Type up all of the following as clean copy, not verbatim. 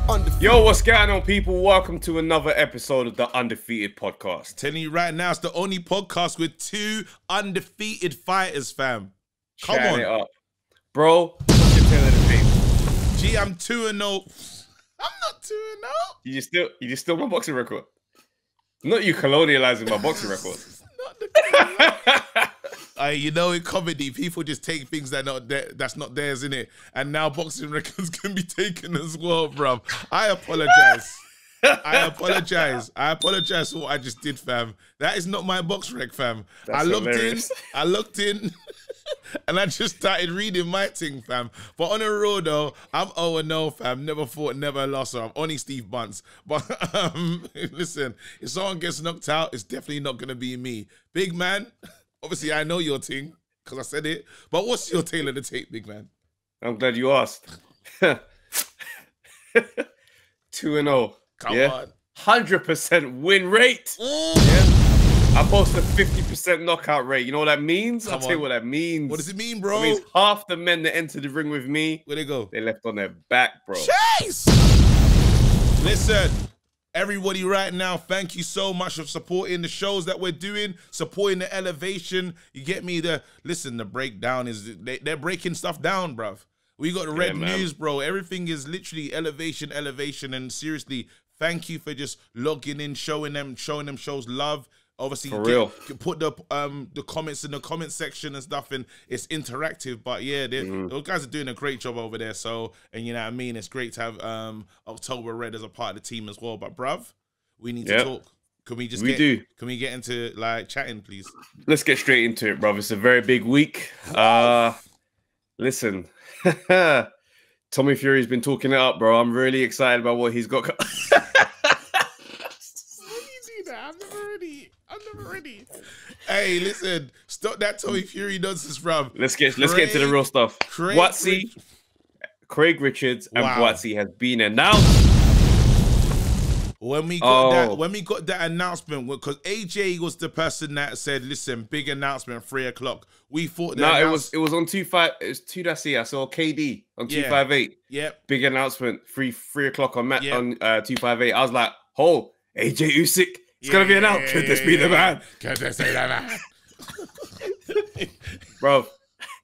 Undefeated. Yo, what's going on, people? Welcome to another episode of the Undefeated podcast. Telling you right now, it's the only podcast with 2 undefeated fighters, fam. Come Chatting on. it up. Bro, what's your tail of the tape? Gee, I'm 2-0. I'm not 2-0. You just still my boxing record. Not you colonializing my boxing record. Not the you know, in comedy, people just take things that's not theirs, innit? And now boxing records can be taken as well, bruv. I apologize. I apologize for what I just did, fam. That is not my box rec, fam. That's hilarious. I looked in, and I just started reading my thing, fam. But on the road, though, I'm 0-0, fam. Never fought, never lost. So I'm only Steve Bunce. But listen, if someone gets knocked out, it's definitely not going to be me. Big man, obviously I know your thing, because I said it. But what's your tail of the tape, big man? I'm glad you asked. 2-0. Come on. 100% win rate. Yeah. I post a 50% knockout rate. You know what that means? I'll tell you what that means. What does it mean, bro? It means half the men that entered the ring with me, where they go? They left on their back, bro. Chase! Listen, everybody right now, thank you so much for supporting the shows that we're doing, supporting the elevation. You get me? The breakdown is, they're breaking stuff down, bruv. We got the red news, bro. Everything is literally elevation, and seriously, thank you for just logging in, showing them shows love. Obviously, you put the comments in the comment section and stuff, and it's interactive. But yeah, those guys are doing a great job over there. So, and you know what I mean? It's great to have October Red as a part of the team as well. But bruv, we need to talk. Can we just Can we get into like chatting, please? Let's get straight into it, bruv. It's a very big week. Listen, Tommy Fury's been talking it up, bro. I'm really excited about what he's got. Why do you do that? I'm never ready. Hey, listen, stop that Tommy Fury nonsense, bruv. Let's get into the real stuff. Craig Richards and Buatsi'S has been announced. When we got that announcement, because AJ was the person that said, "Listen, big announcement, 3 o'clock." We thought that it was on 2-5. It was 2-C. I saw KD on 258. Yeah, big announcement, 3 o'clock on 258. I was like, "Oh, AJ Usyk, it's gonna be announced. Could this be the man? Could this be the man?" Bro.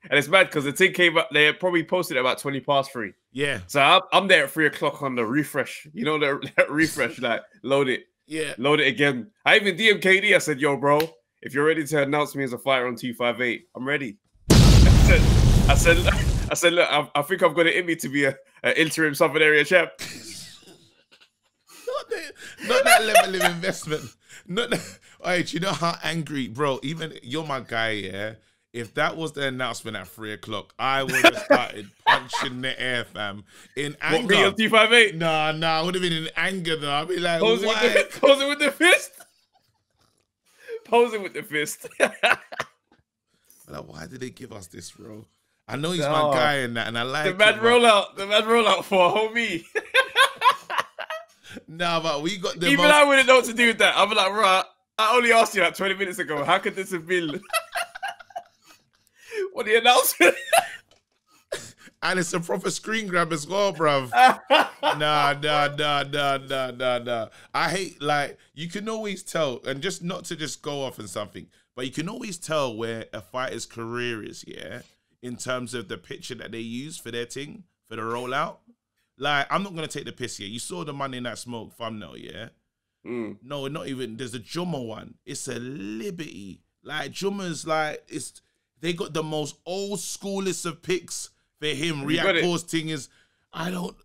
And it's mad because the thing came up, they probably posted it about 20 past 3. Yeah. So I'm there at 3 o'clock on the refresh. You know, that refresh, like, load it. Yeah. Load it again. I even DM'd KD. I said, yo, bro, if you're ready to announce me as a fighter on 258, I'm ready. I said, look, I think I've got it in me to be an interim Southern Area champ. Not that level of investment. Not that. All right, you know how angry, bro, even you're my guy, yeah? If that was the announcement at 3 o'clock, I would have started punching the air, fam. In anger. What, me on 258? Nah, I would have been in anger, though. I'd be like, posing with the fist? Posing with the fist. Like, why did they give us this, bro? I know he's my guy and that, and I like the mad rollout for a homie. Nah, but we got the Even I wouldn't know what to do with that. I'd be like, right, I only asked you like 20 minutes ago. How could this have been... What the announcement? And it's a proper screen grab as well, bruv. Nah. I hate, like, you can always tell, and just not to just go off on something, but you can always tell where a fighter's career is, yeah, in terms of the picture that they use for their thing, for the rollout. Like, I'm not going to take the piss here. You saw the Money in That Smoke thumbnail, yeah? No, not even. There's a Jumah one. It's a Liberty. Like, Jumah's like, they got the most old schoolest of picks for him. Riakporhe's thing is, oh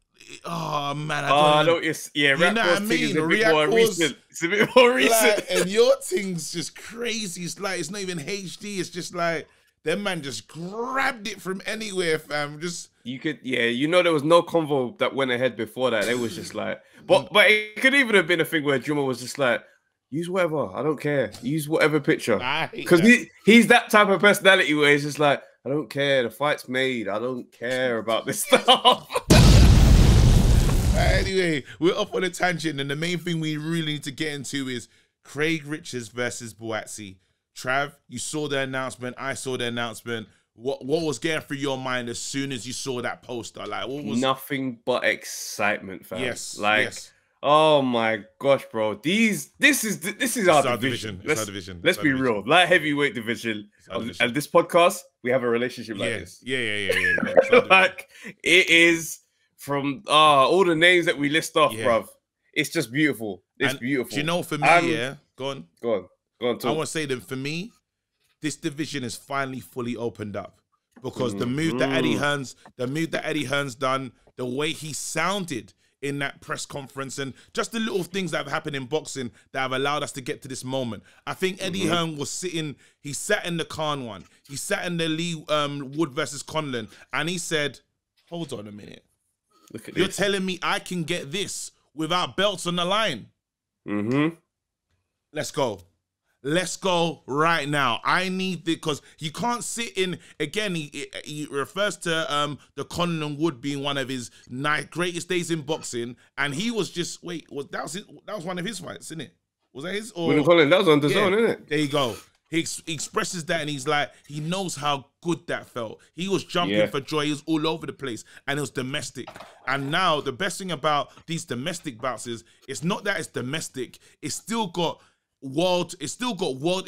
man, Riakporhe's thing is a bit more recent. It's a bit more recent. Like, and your thing's just crazy. It's like, it's not even HD. It's just like, them man just grabbed it from anywhere, fam. You know, there was no convo that went ahead before that. It was just like, but it could even have been a thing where Jumah was just like, use whatever, I don't care. Use whatever picture. Because he's that type of personality where he's just like, I don't care, the fight's made. I don't care about this stuff. Anyway, we're up on a tangent, and the main thing we really need to get into is Craig Richards versus Buatsi'S. Trav, you saw the announcement. I saw the announcement. What was going through your mind as soon as you saw that poster? Like, what was nothing but excitement, fam. Yes, like, yes. Oh my gosh, bro! This is our division. Let's be real. Light heavyweight division. And this podcast, we have a relationship like this. Yeah. Like it is from all the names that we list off, bruv. It's just beautiful. It's beautiful. Do you know, for me, go on. Talk. I want to say that for me, this division is finally fully opened up because the move that Eddie Hearn's done, the way he sounded in that press conference, and just the little things that have happened in boxing that have allowed us to get to this moment. I think Eddie Hearn was he sat in the Khan one, he sat in the Lee Wood versus Conlon, and he said, hold on a minute. You're telling me I can get this without belts on the line? Let's go. Let's go right now. I need it because you can't sit in, again, he refers to the Conlon Wood being one of his greatest days in boxing, and he was just, that was one of his fights, isn't it? Was that his? Or that was on the zone, isn't it? There you go. He expresses that, and he's like, he knows how good that felt. He was jumping for joy. He was all over the place, and it was domestic. And now the best thing about these domestic bouts is it's not that it's domestic. It's still got world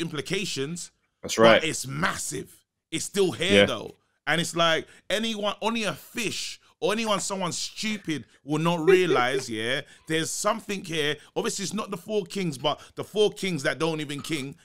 implications. That's right. But it's massive. It's still here though. And it's like only a fish or someone stupid will not realize, there's something here. Obviously, it's not the four kings, but the four kings that don't even king,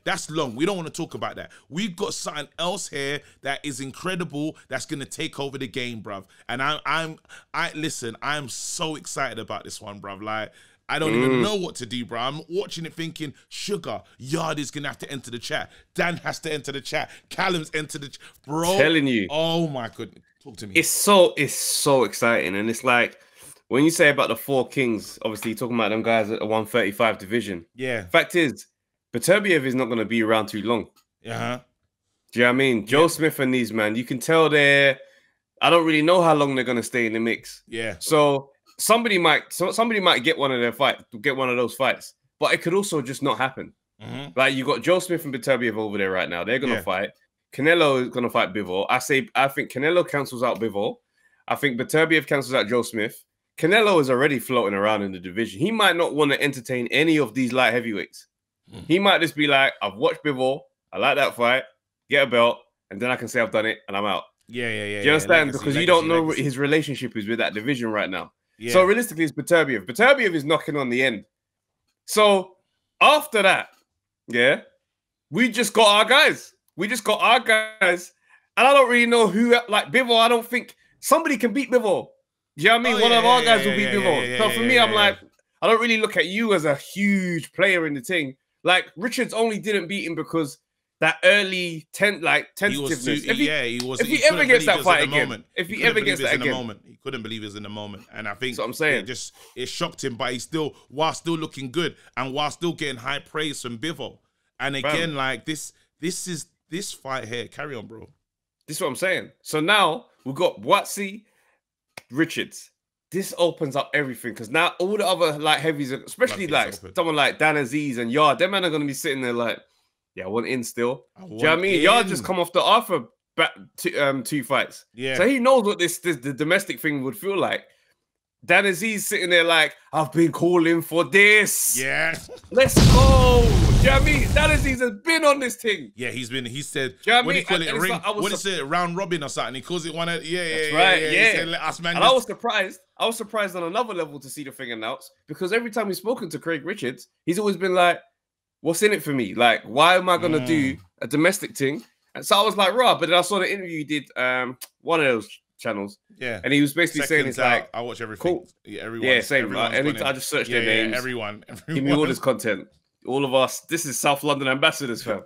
that's long. We don't want to talk about that. We've got something else here that is incredible that's going to take over the game, bruv. And I'm so excited about this one, bruv. Like, I don't even know what to do, bro. I'm watching it thinking, Sugar, Yard is going to have to enter the chat. Dan has to enter the chat. Callum's entered the chat. Bro. Telling you. Oh, my goodness. Talk to me. It's so exciting. And it's like, when you say about the four kings, obviously you're talking about them guys at the 135 division. Yeah. Fact is, Beterbiev is not going to be around too long. Do you know what I mean? Joe Smith and these, man, you can tell I don't really know how long they're going to stay in the mix. Yeah. So somebody might get one of those fights, but it could also just not happen. Like, you got Joe Smith and Beterbiev over there right now. They're gonna fight. Canelo is gonna fight Bivol. I think Canelo cancels out Bivol. I think Beterbiev cancels out Joe Smith. Canelo is already floating around in the division. He might not want to entertain any of these light heavyweights. He might just be like, I've watched Bivol. I like that fight. Get a belt, and then I can say I've done it and I'm out. Yeah. Do you understand? Because you don't know what his relationship is with that division right now. Yeah. So realistically, it's Beterbiev. Beterbiev is knocking on the end. So after that, we just got our guys. And I don't really know who, like Bivol, I don't think somebody can beat Bivol. Do you know what I mean? One of our guys will beat Bivol. So for me, I'm like, I don't really look at you as a huge player in the thing. Like, Richards only didn't beat him because that early tentativeness. If he ever gets that fight again, he couldn't believe it was in the moment. And I think that's what I'm saying. It shocked him, but while still looking good and while still getting high praise from Bivol. And again, like this fight here. Carry on, bro. This is what I'm saying. So now we've got Buatsi'S, Richards. This opens up everything because now all the other light heavies, especially like someone like Dan Aziz and Yard, them men are going to be sitting there like, I want in still. Do you know what I mean? Yard just come off the Arthur two fights. Yeah. So he knows what the domestic thing would feel like. Dan Aziz sitting there like, I've been calling for this. Yeah. Let's go. Do you know what I mean? Dan Aziz has been on this thing. Yeah, he said, you know what do you call it? Ring, like, what is it? Round robin or something? He calls it one of, That's right. He said, let us, man. And I was surprised on another level to see the thing announced because every time we've spoken to Craig Richards, he's always been like, what's in it for me? Like, why am I going to do a domestic thing? And so I was like, right. But then I saw the interview he did, one of those channels. Yeah. And he was basically saying, it's like, I watch everything. Cool. Yeah, everyone. Yeah, same. I just searched their names. Everyone. Give me all this content. All of us. This is South London ambassadors, fam.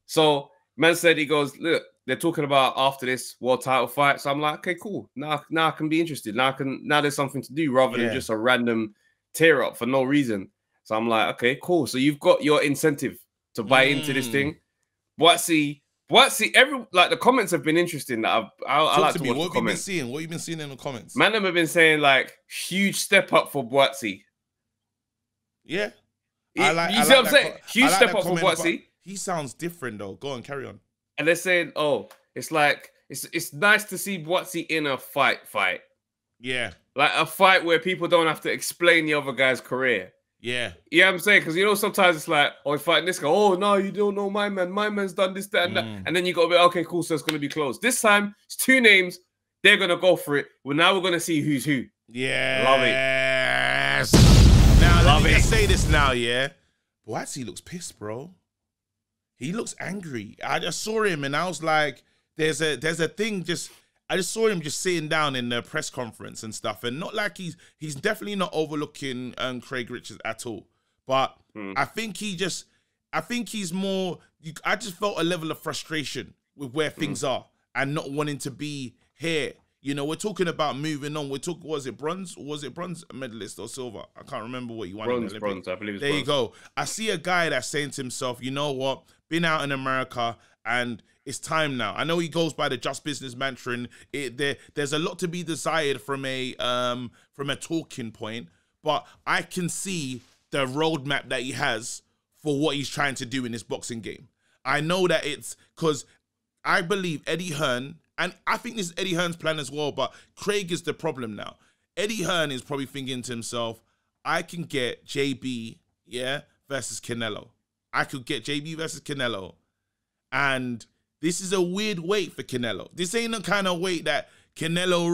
So, man said, he goes, look, they're talking about after this world title fight. So I'm like, okay, cool. Now I can be interested. Now there's something to do rather than just a random tear up for no reason. So I'm like, okay, cool. So you've got your incentive to buy into this thing. Buatsi'S, the comments have been interesting. That I like to watch what have you been seeing? What have you been seeing in the comments? Man, have been saying like huge step up for Buatsi'S. Yeah, you see what I'm saying? Huge step up for Buatsi'S. He sounds different though. Go on, carry on. And they're saying, oh, it's like it's nice to see Buatsi in a fight. Yeah. Like a fight where people don't have to explain the other guy's career. Yeah. You know what I'm saying? Because, you know, sometimes it's like, oh, he's fighting this guy. Oh, no, you don't know my man. My man's done this, that, and that. And then you got to be, okay, cool, so it's going to be close. This time, it's 2 names. They're going to go for it. Well, now we're going to see who's who. Yeah. Love it. Now, let me just say this now, yeah? Buatsi looks pissed, bro. He looks angry. I just saw him, and I was like, there's a thing just... I just saw him just sitting down in the press conference and stuff, and not like he's definitely not overlooking Craig Richards at all. But I think he's more. I just felt a level of frustration with where things are and not wanting to be here. You know, we're talking about moving on. Was it bronze? Or was it bronze medalist or silver? I can't remember what you won. Bronze. I believe it's there bronze. You go. I see a guy that's saying to himself, you know what? Been out in America and it's time now. I know he goes by the just business mantra, and there's a lot to be desired from a talking point, but I can see the roadmap that he has for what he's trying to do in this boxing game. I know that it's because I believe Eddie Hearn, and I think this is Eddie Hearn's plan as well, but Craig is the problem now. Eddie Hearn is probably thinking to himself, I can get JB, versus Canelo. I could get JB versus Canelo, and this is a weird weight for Canelo. This ain't the kind of weight that Canelo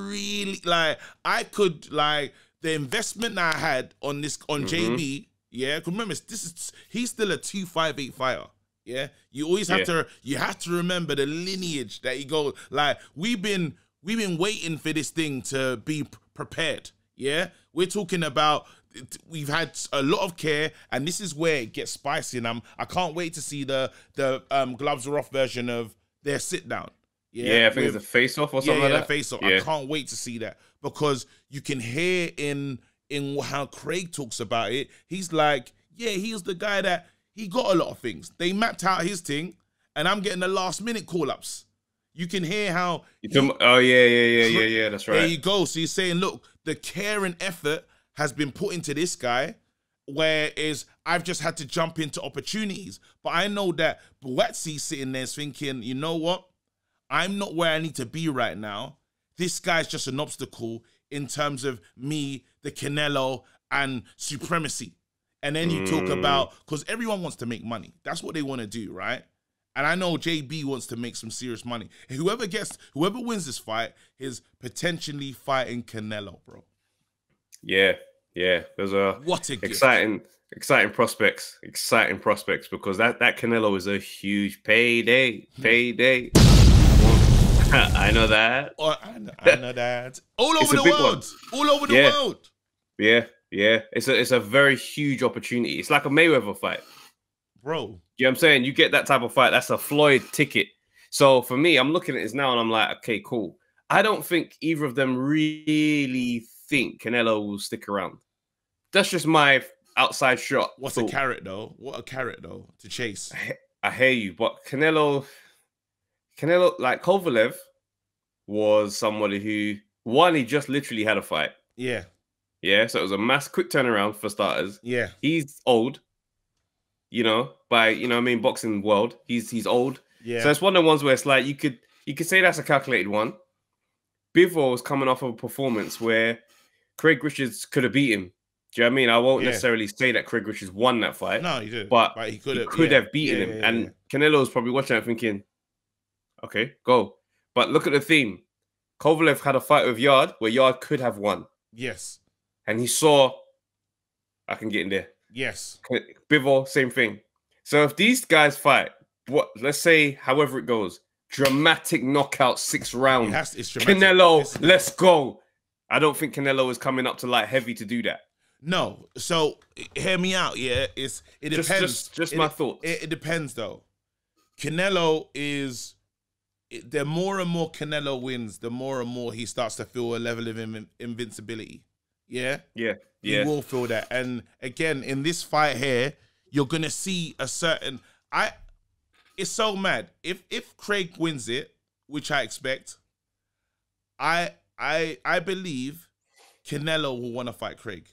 really, like, I could, like, the investment that I had on this, on JB, because remember, he's still a 258 fighter, You always have to, you have to remember the lineage that he goes, like, we've been waiting for this thing to be prepared, We're talking about, we've had a lot of care, and this is where it gets spicy. And I can't wait to see the gloves are off version of their sit down. I think it's a face off or something like that. Face off. I can't wait to see that, because you can hear in how Craig talks about it. He's like, he's the guy that he got a lot of things. They mapped out his thing, and I'm getting the last minute call ups. You can hear how. That's right. There you go. So he's saying, look, the care and effort has been put into this guy, whereas I've just had to jump into opportunities. But I know that Buatsi'S sitting there thinking, you know what? I'm not where I need to be right now. This guy's just an obstacle in terms of me, the Canelo, and supremacy. And then you talk about, because everyone wants to make money. That's what they want to do, right? And I know JB wants to make some serious money. Whoever wins this fight is potentially fighting Canelo, bro. Yeah. There's what a exciting prospects. Exciting prospects, because that Canelo is a huge payday. I know that. I know that. All over the world. All over the world. Yeah. It's a very huge opportunity. It's like a Mayweather fight. Bro. You know what I'm saying? You get that type of fight, that's a Floyd ticket. So for me, I'm looking at this now and I'm like, okay, cool. I don't think either of them really think Canelo will stick around. That's just my outside shot. What's a carrot though? What a carrot though to chase. I hear you, but Canelo, like Kovalev, was somebody who, one, he just literally had a fight. Yeah, so it was a quick turnaround for starters. Yeah. He's old, boxing world. He's old. Yeah. So it's one of the ones where it's like you could say that's a calculated one. Bivol was coming off of a performance where Craig Richards could have beat him. Do you know what I mean? I won't necessarily say that Craig Richards won that fight. No, he did. But he could have beaten him. And Canelo's probably watching it thinking, okay, go. But look at the theme. Kovalev had a fight with Yard where Yard could have won. Yes. And he saw, I can get in there. Yes. Bivol, same thing. So if these guys fight, let's say however it goes, dramatic knockout, 6 rounds. It's dramatic. Canelo, let's go. I don't think Canelo is coming up to light heavy to do that. No. So hear me out. Yeah, it depends. Just my thoughts. It depends though. Canelo is, the more and more Canelo wins, the more and more he starts to feel a level of invincibility. Yeah. He will feel that. And again, in this fight here, you're gonna see a certain. It's so mad. If Craig wins it, which I expect, I believe Canelo will want to fight Craig.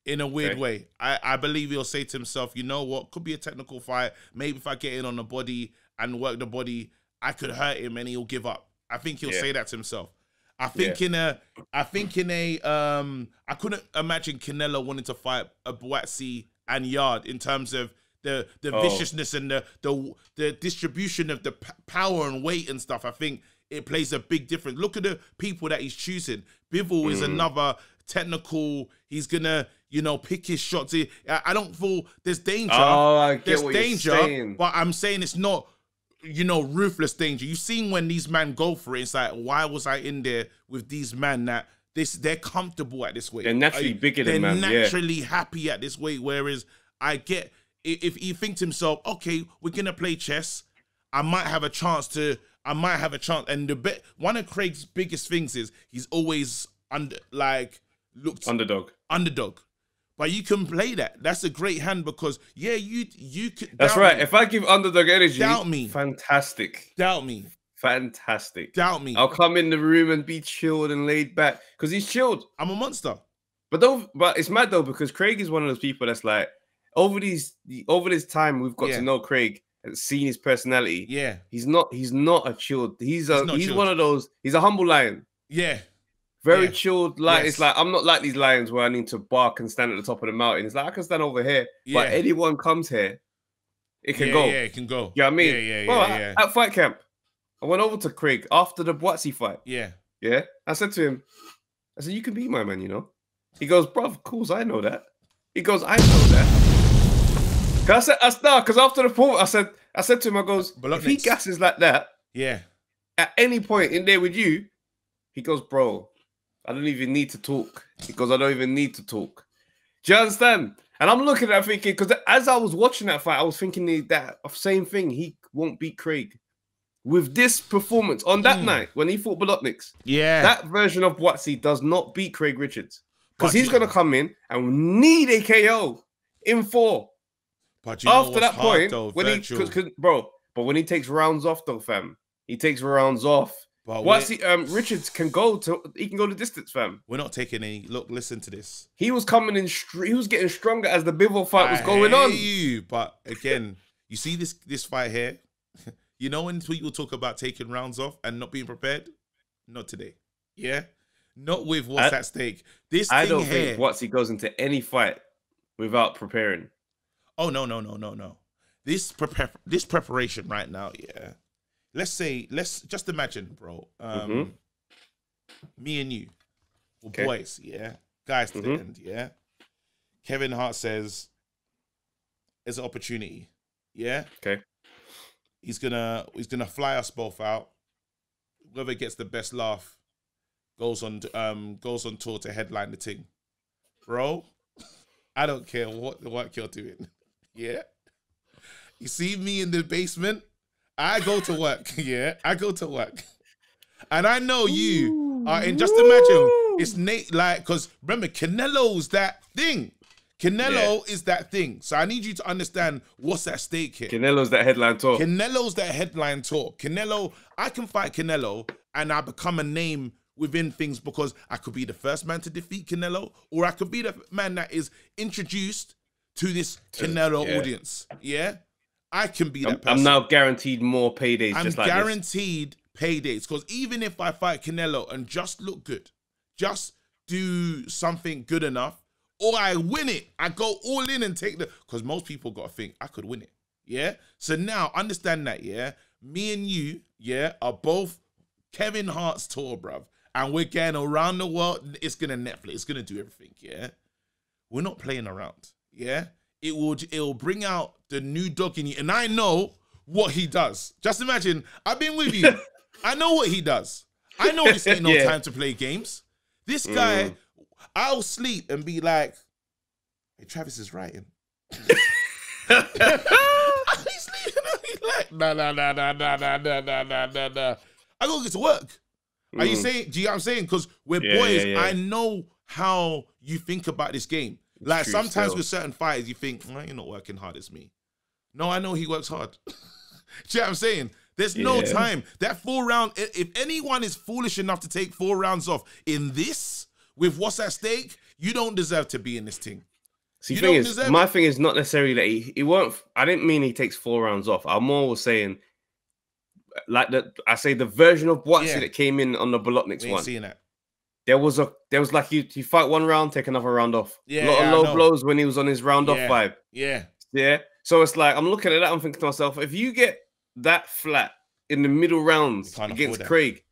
In a weird way. I believe he'll say to himself, you know what, could be a technical fight. Maybe if I get in on the body and work the body, I could hurt him and he'll give up. I think he'll say that to himself. I think in a I couldn't imagine Canelo wanting to fight a Buatsi and Yard in terms of the viciousness and the distribution of the power and weight and stuff. I think it plays a big difference. Look at the people that he's choosing. Bivol is another technical. He's gonna, pick his shots. I don't feel there's danger. Oh, I get there's what danger, you're saying. but I'm saying it's not, ruthless danger. You've seen when these men go for it. It's like, why was I in there with these men that they're comfortable at this weight? They're naturally bigger than man. They're naturally happy at this weight. Whereas I get, if he thinks to himself, okay, we're gonna play chess, I might have a chance. And one of Craig's biggest things is he's always looked underdog. But you can play that. That's a great hand because you could. That's right. If I give underdog energy, doubt me. Fantastic. Doubt me. Fantastic. Doubt me. I'll come in the room and be chilled and laid back because he's chilled. I'm a monster. But it's mad though because Craig is one of those people that's like over this time we've got to know Craig and seen his personality. Yeah, he's not a chilled. He's one of those. He's a humble lion. Yeah. Very chilled. It's like I'm not like these lions where I need to bark and stand at the top of the mountain. It's like I can stand over here, but anyone comes here, it can go. Yeah, it can go. You know what I mean? At fight camp, I went over to Craig after the Buatsi fight. Yeah. I said to him, I said, "You can be my man, He goes, "Bruv, of course I know that." He goes, "I know that." Because after the point, I said to him, I goes, "If he gasses like that, at any point in there with you," he goes, "Bro, I don't even need to talk." He goes, "I don't even need to talk." Do you understand? And I'm looking at that thinking, because as I was watching that fight, I was thinking that same thing. He won't beat Craig. With this performance on that night when he fought Buatsi'S, that version of Buatsi does not beat Craig Richards. Because he's going to come in and need a KO in 4. But after that point, but when he takes rounds off though, fam, he takes rounds off. But Richards can go the distance, fam. We're not taking any. Look, listen to this. He was coming in. He was getting stronger as the Bivol fight was going on. But again, you see this fight here. When people talk about taking rounds off and not being prepared, not today. Yeah, not with what's at stake. I don't think Buatsi goes into any fight without preparing. Oh no. This preparation right now, yeah. Let's just imagine, bro. Me and you, we're boys, yeah. Guys to the end, yeah. Kevin Hart says, "There's an opportunity, yeah." Okay. He's gonna fly us both out. Whoever gets the best laugh goes on tour to headline the thing, bro. I don't care what the work you're doing. Yeah. You see me in the basement? I go to work. Yeah. I go to work. And I know you are in. Just imagine it's Nate, because remember, Canelo's that thing. Canelo is that thing. So I need you to understand what's at stake here. Canelo's that headline talk. Canelo, I can fight Canelo and I become a name within things because I could be the first man to defeat Canelo, or I could be the man that is introduced to this Canelo audience. Yeah? I can be that person. I'm now guaranteed more paydays. I'm guaranteed paydays because even if I fight Canelo and just look good, just do something good enough, or I win it, I go all in and take because most people got to think, I could win it, yeah? So now, understand that, yeah? Me and you, yeah, are both Kevin Hart's tour, bruv. And we're going around the world. It's going to Netflix. It's going to do everything, yeah? We're not playing around, yeah? It will bring out the new dog in you. And I know what he does. Just imagine, I've been with you. I know what he does. I know this ain't no time to play games. This guy... I'll sleep and be like, "Hey, Travis is writing." He's sleeping and be like, nah. I gotta get to work. Are you saying? Do you know what I'm saying? Because we're boys. Yeah. I know how you think about this game. Like sometimes with certain fighters, you think, "You're not working hard as me." No, I know he works hard. Do you know what I'm saying? There's no time. That 4 round. If anyone is foolish enough to take 4 rounds off in this. With what's at stake, you don't deserve to be in this thing. See, my thing is not necessarily that he won't. I didn't mean he takes 4 rounds off. I'm more saying like I say the version of Buatsi that came in on the Bolotniks one. Seeing that. There was like you fight one round, take another round off. Yeah, a lot of low blows when he was on his round off vibe. Yeah. So it's like I'm looking at that, I'm thinking to myself, if you get that flat in the middle rounds against Craig,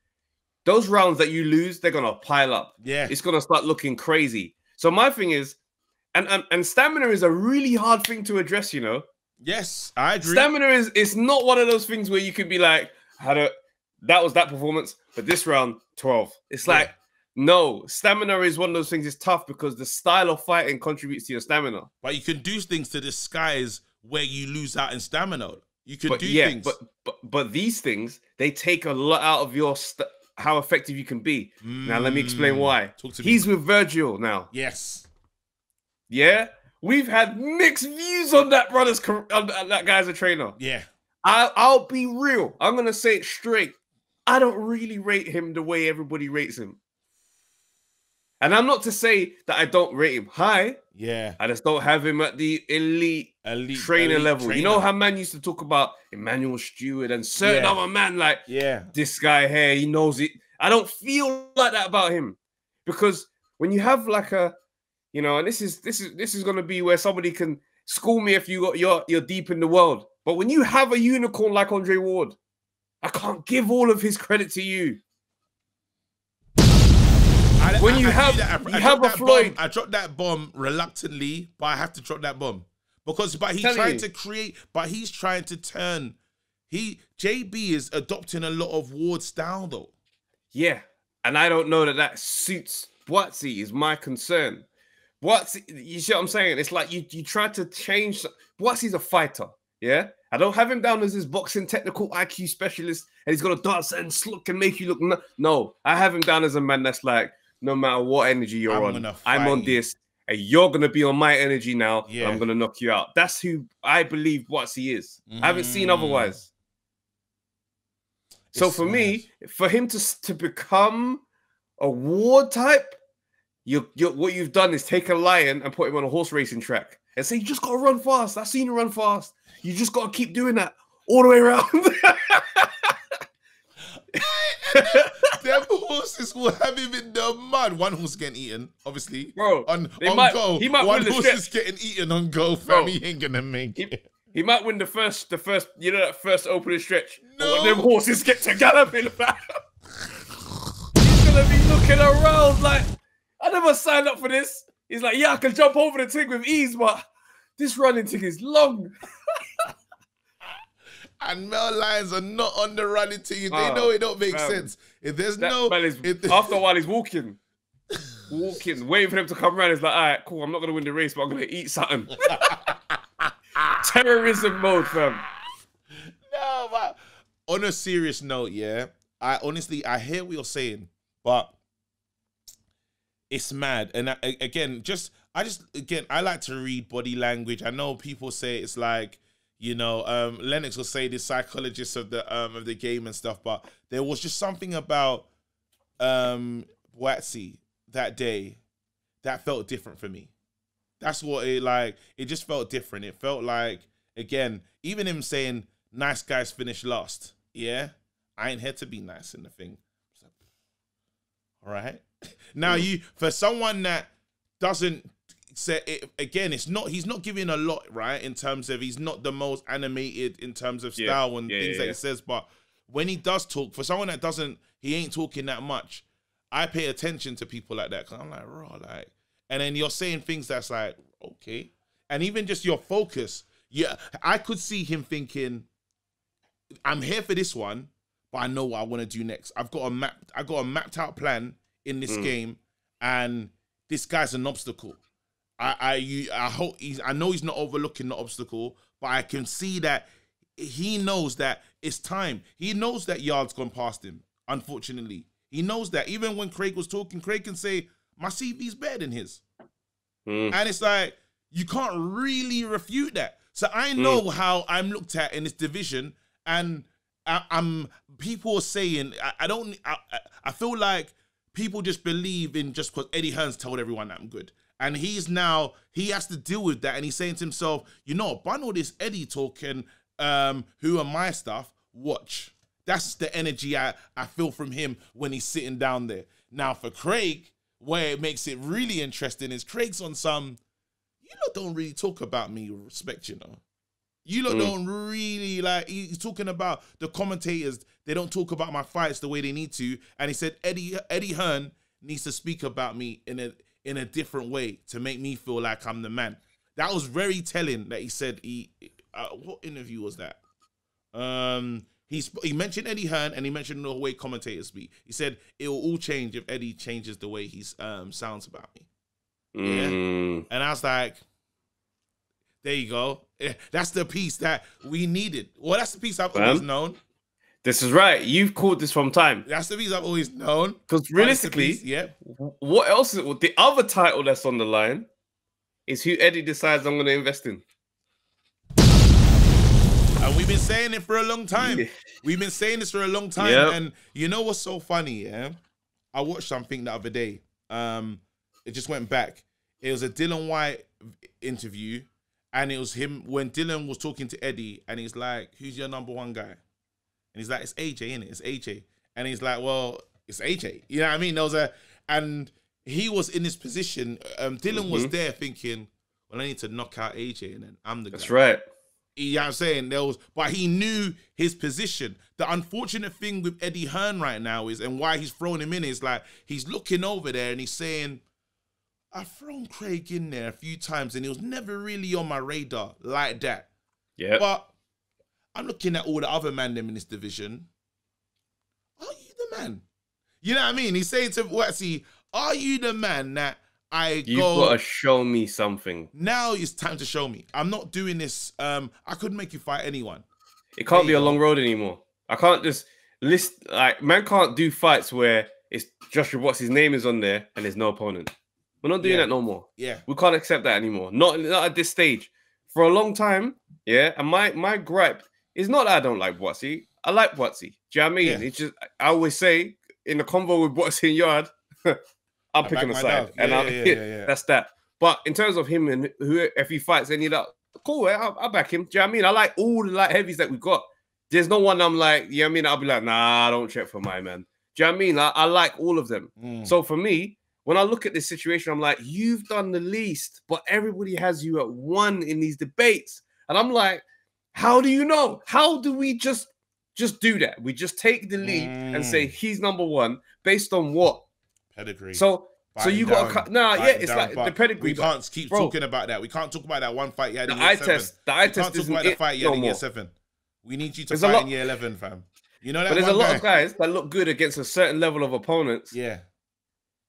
those rounds that you lose, they're gonna pile up. Yeah, it's gonna start looking crazy. So my thing is, and stamina is a really hard thing to address, you know. Yes, I agree. Stamina is not one of those things where you can be like, that was that performance, but this round 12. It's like, no, stamina is one of those things. It's tough because the style of fighting contributes to your stamina. But you can do things to disguise where you lose out in stamina. You can do things. But these things, they take a lot out of your how effective you can be. Now let me explain why. He's with Virgil now. Yes. Yeah. We've had mixed views on that brother's on that guy as a trainer. Yeah. I'll be real. I'm gonna say it straight. I don't really rate him the way everybody rates him. And I'm not to say that I don't rate him high. Yeah. I just don't have him at the elite trainer level. You know how man used to talk about Emmanuel Stewart and certain other man like, this guy here, he knows it. I don't feel like that about him. Because when you have like a, you know, and this is gonna be where somebody can school me if you're deep in the world. But when you have a unicorn like Andre Ward, I can't give all of his credit to you. When you have a Floyd, I dropped that bomb reluctantly, but I have to drop that bomb because he's trying to create, but he's trying to turn. JB is adopting a lot of Ward's style though. Yeah, and I don't know that suits Buatsi. Is my concern. Buatsi, you see what I'm saying? It's like you try to change. Buatsi's a fighter. Yeah, I don't have him down as this boxing technical IQ specialist, and he's gonna dance and look and make you look. No, I have him down as a man that's like, no matter what energy you're on, I'm on this, and you're going to be on my energy now, and I'm going to knock you out. That's who I believe Buatsi is. I haven't seen otherwise. So for me, for him to become a Ward type, what you've done is take a lion and put him on a horse racing track and say, you just got to run fast. I've seen you run fast. You just got to keep doing that all the way around. Them horses will have him in the mud. One horse getting eaten, obviously. Bro, on go. He might one win the horse is getting eaten on go, fam. He ain't gonna make it. He might win the first, you know, that first opening stretch. No. When them horses get to galloping about. He's gonna be looking around like, I never signed up for this. He's like, yeah, I can jump over the thing with ease, but this running thing is long. And male lions are not on the running team. They know it don't make sense. If there's after a while, he's walking, waiting for them to come around. He's like, all right, cool. I'm not gonna win the race, but I'm gonna eat something. Terrorism mode, fam. No, but on a serious note, I hear what you're saying, but it's mad. And I like to read body language. I know people say it's like, you know, Lennox will say the psychologist of the game and stuff, but there was just something about Buatsi that day that felt different for me. That's what it just felt different. It felt like, again, even him saying nice guys finish last. Yeah, I ain't here to be nice in the thing. Like, all right. Now for someone that doesn't say it, again, he's not giving a lot, right? In terms of, he's not the most animated in terms of style and things that he says, but when he does talk, for someone that doesn't, he ain't talking that much. I pay attention to people like that because I'm like, raw, like, and then you're saying things that's like, okay, and even just your focus. Yeah, I could see him thinking, I'm here for this one, but I know what I want to do next. I got a mapped out plan in this game, and this guy's an obstacle. I know he's not overlooking the obstacle, but I can see that he knows that it's time. He knows that Yard's gone past him, unfortunately. He knows that. Even when Craig was talking, Craig can say, my CV's better than his. And it's like, you can't really refute that. So I know how I'm looked at in this division, and people are saying, I feel like people just believe in just because Eddie Hearns told everyone that I'm good. And he has to deal with that. And he's saying to himself, you know, bun all this Eddie talking, who are my stuff, watch. That's the energy I feel from him when he's sitting down there. Now for Craig, where it makes it really interesting is Craig's on some, you lot don't really talk about me with respect, you know. You lot don't really, like, he's talking about the commentators, they don't talk about my fights the way they need to. And he said Eddie Hearn needs to speak about me in a different way to make me feel like I'm the man. That was very telling that he said, what interview was that? He mentioned Eddie Hearn and he mentioned the way commentators speak. He said it will all change if Eddie changes the way he sounds about me. Yeah, and I was like, there you go. That's the piece that we needed. Well, that's the piece I've always known. This is right. You've called this from time. That's the piece I've always known. Because realistically, what else is the other title that's on the line is who Eddie decides I'm going to invest in. And we've been saying it for a long time. Yeah. We've been saying this for a long time. Yep. And you know what's so funny, yeah? I watched something the other day. It just went back. It was a Dylan White interview. And it was him when Dylan was talking to Eddie. And he's like, who's your number one guy? And he's like, it's AJ, innit? It's AJ. And he's like, well, it's AJ. You know what I mean? And he was in this position. Dylan was there thinking, well, I need to knock out AJ. And then I'm the guy. That's right. You know what I'm saying? But he knew his position. The unfortunate thing with Eddie Hearn right now is, and why he's thrown him in, is like, he's looking over there and he's saying, I've thrown Craig in there a few times and he was never really on my radar like that. Yeah. But I'm looking at all the other men in this division. Are you the man? You know what I mean? He's saying to Buatsi'S, are you the man that You've got to show me something. Now it's time to show me. I'm not doing this. I couldn't make you fight anyone. It can't be a long road anymore. I can't just list, like, man can't do fights where it's Joshua Buatsi'S name is on there and there's no opponent. We're not doing that no more. Yeah. We can't accept that anymore. Not at this stage. For a long time, yeah, and my gripe is not that I don't like Buatsi'S. I like Buatsi'S. Do you know what I mean? Yeah. It's just, I always say, in the convo with Buatsi'S in yard, I'm picking a side. And that's that. But in terms of him and who, if he fights any of that, cool, I'll back him. Do you know what I mean? I like all the light heavies that we've got. There's no one I'm like, you know what I mean? I'll be like, nah, I don't check for my man. Do you know what I mean? I like all of them. So for me, when I look at this situation, I'm like, you've done the least, but everybody has you at one in these debates. And I'm like, how do you know? How do we just do that? We just take the lead and say he's number one based on what? Pedigree. So you got to it's like the pedigree. We can't keep talking about that. We can't talk about that one fight you had in year 7. The eye test isn't about the fight you had in year 7. We need you to fight in year 11, fam. You know that. But there's a lot of guys that look good against a certain level of opponents. Yeah.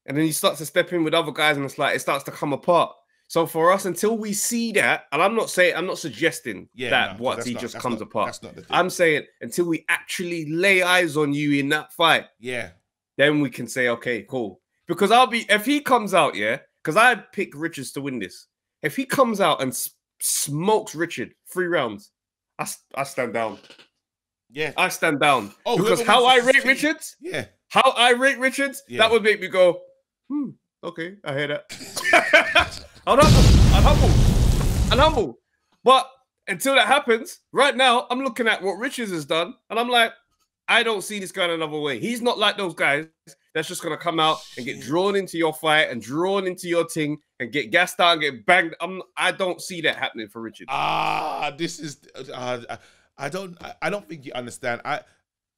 And then you start to step in with other guys, and it's like it starts to come apart. So for us, until we see that, and I'm not suggesting that Buatsi'S just comes apart. That's not the thing. I'm saying until we actually lay eyes on you in that fight, then we can say, okay, cool. Because if he comes out, because I pick Richards to win this. If he comes out and smokes Richard 3 rounds, I stand down. Yeah, I stand down. Oh, because how I rate Richards, that would make me go, okay, I hear that. I'm humble. But until that happens, right now, I'm looking at what Richards has done, and I'm like, I don't see this guy another way. He's not like those guys that's just going to come out and get drawn into your fight and drawn into your thing and get gassed out and get banged. I don't see that happening for Richards. This is... I don't think you understand.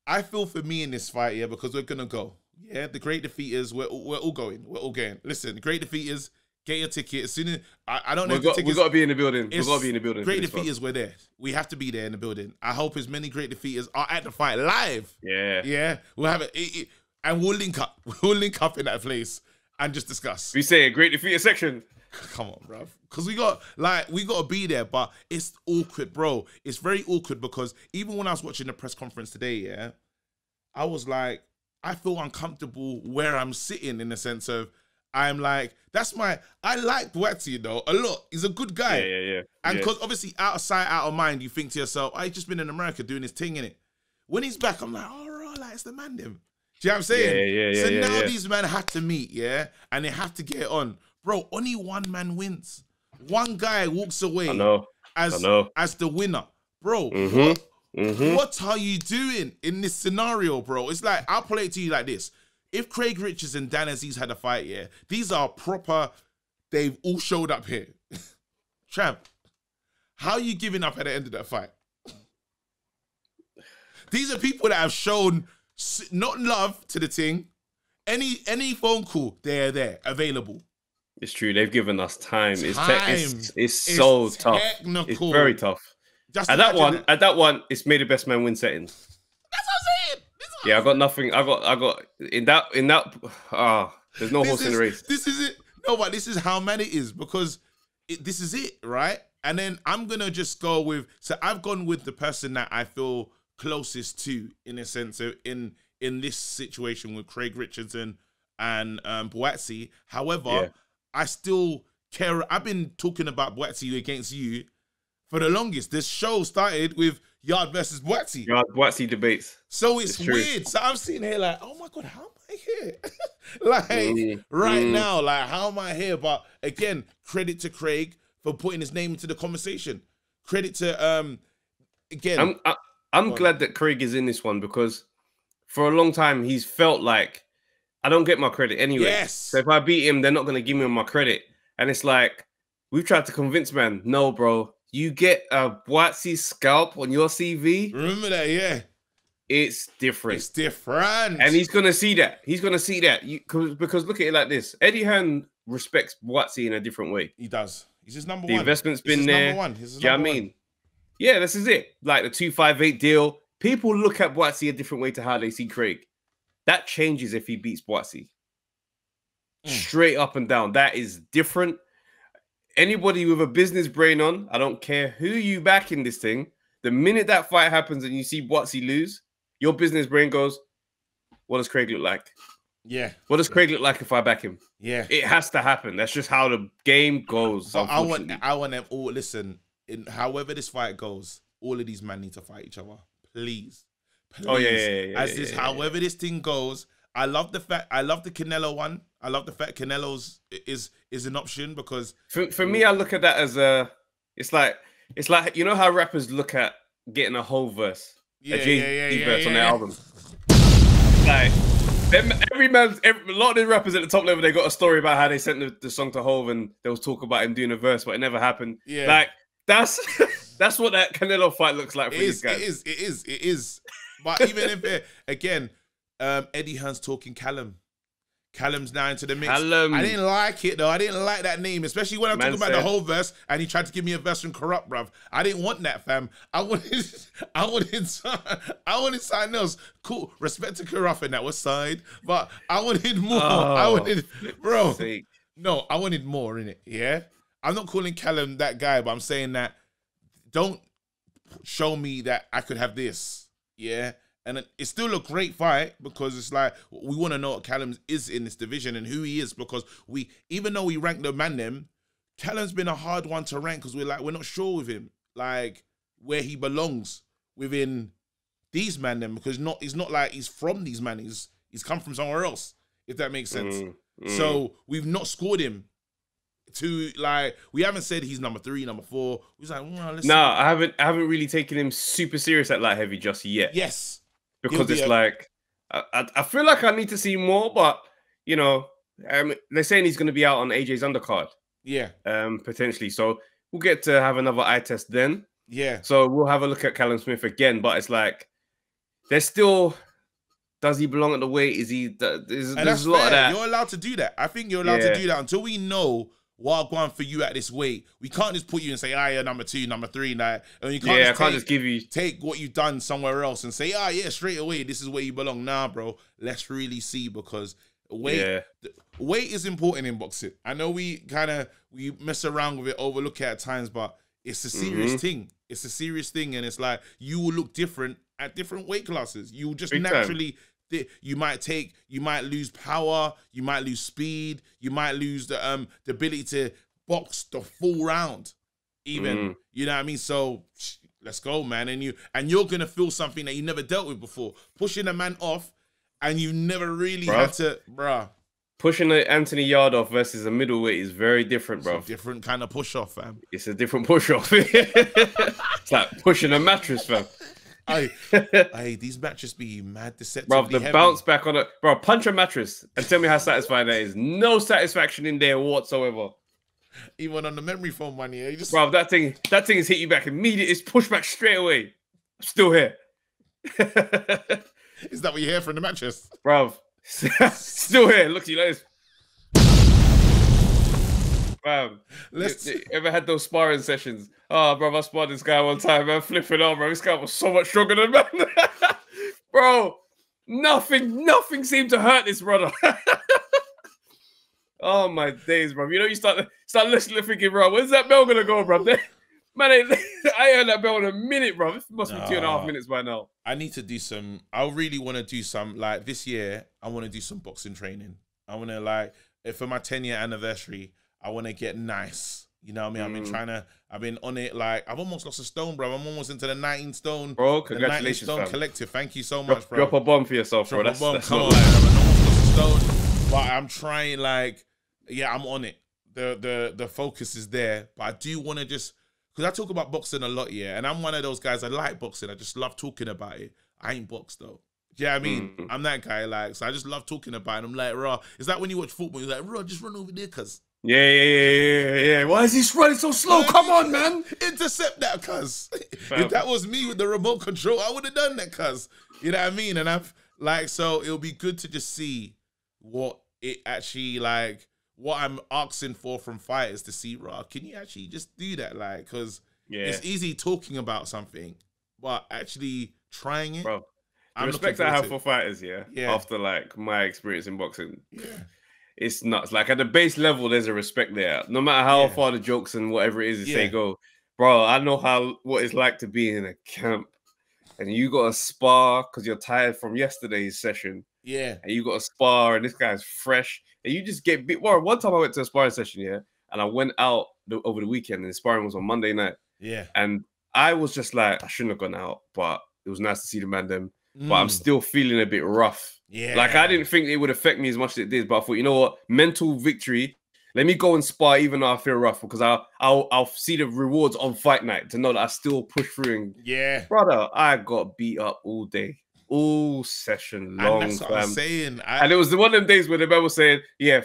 I feel for me in this fight, because we're going to go. Yeah, the great defeaters, we're all going. We're all going. Listen, the great defeaters, get your ticket. As soon as I don't know if the tickets... We've got to be in the building. We've got to be in the building. Great defeaters, we're there. We have to be there in the building. I hope as many great defeaters are at the fight live. Yeah. Yeah. We'll have it. And we'll link up. We'll link up in that place and just discuss. We say a great defeater section. Come on, bro. Because we got to be there, but it's awkward, bro. It's very awkward because even when I was watching the press conference today, I was like, I feel uncomfortable where I'm sitting in the sense of I'm like, I like Buatsi'S though a lot. He's a good guy. Yeah. And because obviously out of sight, out of mind, you think to yourself, he's just been in America doing his thing, innit? When he's back, I'm like, it's the man them. Do you know what I'm saying? So now these men have to meet, and they have to get it on. Bro, only one man wins. One guy walks away as the winner. Bro, What are you doing in this scenario, bro? It's like, I'll play it to you like this. If Craig Richards and Dan Aziz had a fight, yeah, these are proper, they've all showed up here. Champ, how are you giving up at the end of that fight? These are people that have shown not love to the thing. Any phone call, they're there, available. It's true. They've given us time. It's so tough. It's very tough. At that one, it's made the best man win settings. That's what I'm saying. Yeah, I got nothing. I got in that. There's no horse in the race. This is it. No, but this is how man it is, because this is it, right? And then I'm gonna just go with. So I've gone with the person that I feel closest to, in a sense of in this situation with Craig Richardson and Buatsi'S. However, I still care. I've been talking about Buatsi'S against you for the longest. This show started with Yard versus Buatsi'S. Yard Buatsi'S debates. So it's weird. So I'm sitting here like, oh my God, how am I here? Like right now, like how am I here? But again, credit to Craig for putting his name into the conversation. Credit to again. I'm glad that Craig is in this one, because for a long time he's felt like I don't get my credit anyway. Yes. So if I beat him, they're not going to give me my credit. And it's like, we've tried to convince man, no, bro, you get a Buatsi'S scalp on your CV. Remember that, yeah. It's different. It's different. And he's going to see that. He's going to see that. Because look at it like this. Eddie Hearn respects Buatsi'S in a different way. He does. He's his number one. The investment's been there. Number one. He's his number one. I mean? Yeah, this is it. Like the 258 deal. People look at Buatsi'S a different way to how they see Craig. That changes if he beats Buatsi'S. Straight up and down. That is different. Anybody with a business brain on, I don't care who you back in this thing, the minute that fight happens and you see Buatsi'S lose, your business brain goes, what does Craig look like? Yeah. What does Craig look like if I back him? Yeah. It has to happen. That's just how the game goes. But I want them all, listen, however this fight goes, all of these men need to fight each other. Please. Oh yeah. However this thing goes, I love the Canelo one. I love the fact Canelo's is an option, because for me, I look at that as it's like you know how rappers look at getting a whole verse, a Jay-Z verse on their album. Like a lot of the rappers at the top level, they got a story about how they sent the song to Hove and there was talk about him doing a verse, but it never happened. Yeah, like that's what that Canelo fight looks like for these guys. It is. But even if again, Eddie Hearn's talking Callum. Callum's now into the mix. Callum. I didn't like it though. I didn't like that name, especially when I'm talking about the whole verse and he tried to give me a verse from Corrupt, bruv. I didn't want that, fam. I wanted something else. Cool. Respect to Corrupt and that was side, but I wanted more. I wanted more in it. Yeah. I'm not calling Callum that guy, but I'm saying that don't show me that I could have this. Yeah. And it's still a great fight, because it's like, we want to know what Callum is in this division and who he is, because even though we rank the man them, Callum's been a hard one to rank, because we're not sure with him, like where he belongs within these man them, because it's not like he's from these man, he's come from somewhere else, if that makes sense. So we've not scored him to, like, we haven't said he's number 3, number 4. We're like, let's see. I haven't really taken him super serious at light heavy just yet. Yes. Because it's like, I feel like I need to see more, but, you know, they're saying he's going to be out on AJ's undercard. Yeah. Potentially. So we'll get to have another eye test then. Yeah. So we'll have a look at Callum Smith again, but it's like, there's still, does he belong at the weight? Is he, there's a lot of that. You're allowed to do that. I think you're allowed to do that until we know what going for you at this weight. We can't just put you and say, you're number 2, number 3. Like, and you can't I can't just give you, take what you've done somewhere else and say, straight away, this is where you belong. Nah, bro, let's really see, because weight is important in boxing. I know we mess around with it, overlook it at times, but it's a serious thing. It's a serious thing, and it's like, you will look different at different weight classes. You will just naturally. You might lose power, you might lose speed, you might lose the ability to box the full round, even. You know what I mean? So let's go, man. And you're gonna feel something that you never dealt with before. Pushing a man off, and you never really had to, bruh. Pushing Anthony Yard off versus a middleweight is very different, bro. It's a different kind of push off, fam. It's a different push off. It's like pushing a mattress, fam. Hey, these matches be mad deceptively Bro, the heavy. bounce back on it. Bro, punch a mattress and tell me how satisfying that is. No satisfaction in there whatsoever. Even on the memory foam one, yeah. Bro, that thing has hit you back immediately. It's pushed back straight away. I'm still here. Is that what you hear from the mattress? Bro, still here. Look at you like this. Bro, you ever had those sparring sessions? Oh, bro, I sparred this guy one time, man. Flipping on, bro. This guy was so much stronger than me. Bro, nothing seemed to hurt this brother. Oh my days, bro. You know, you start listening thinking, bro, where's that bell gonna go, bro? Man, I heard that bell in a minute, bro. It must be 2.5 minutes by now. I need to do some, I really want to do some, like this year, I want to do some boxing training. I want to like, for my 10-year anniversary, I want to get nice. You know what I mean? I've been on it, like, I've almost lost a stone, bro. I'm almost into the 19 stone. Bro, congratulations, 19 stone collective. Thank you so much, bro. Drop a bomb for yourself, bro. Drop a bomb. Come on, like, I've almost lost a stone. But I'm trying, like, yeah, I'm on it. The focus is there. But I do want to just, because I talk about boxing a lot, yeah. And I'm one of those guys, I like boxing. I just love talking about it. I ain't boxed, though. Yeah, I mean, I'm that guy, like, so I just love talking about it. I'm like, raw. It's like when you watch football, you're like, raw, just run over there, cuz. Yeah. Why is he running so slow? Come on, man. Intercept that, cuz. If that was me with the remote control, I would have done that, cuz. You know what I mean? And I've, like, so it'll be good to just see what it actually, like, what I'm asking for from fighters to see, raw. Can you actually just do that? Like, because it's easy talking about something, but actually trying it. Bro, the respect I have for fighters, after, like, my experience in boxing, it's nuts. Like, at the base level, there's a respect there. No matter how far the jokes and whatever it is they go. Bro, I know what it's like to be in a camp and you got to spar because you're tired from yesterday's session. Yeah. And you got to spar and this guy's fresh. And you just get beat. Well, one time I went to a sparring session, and I went out over the weekend and the sparring was on Monday night. Yeah. And I was just like, I shouldn't have gone out, but it was nice to see the man them. But I'm still feeling a bit rough. Yeah. Like, I didn't think it would affect me as much as it did, but I thought, you know what? Mental victory. Let me go and spar even though I feel rough, because I'll see the rewards on fight night to know that I still push through. And brother, I got beat up all day, all session long. And that's what I'm saying. And it was one of them days where the man was saying,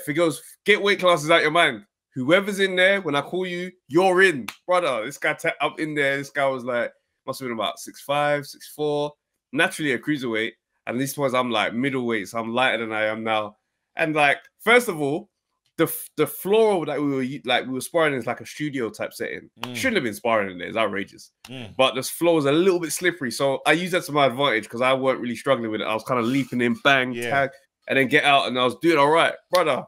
figures, get weight classes out your mind. Whoever's in there, when I call you, you're in. Brother, this guy up in there. This guy was like, must have been about 6'5", 6'4", naturally a cruiserweight. And this was, I'm like middleweight, so I'm lighter than I am now. And like, first of all, the floor that we were sparring in is like a studio type setting. Shouldn't have been sparring in there. It's outrageous. But this floor was a little bit slippery, so I used that to my advantage because I weren't really struggling with it. I was kind of leaping in, bang, tag, and then get out, and I was doing all right, brother.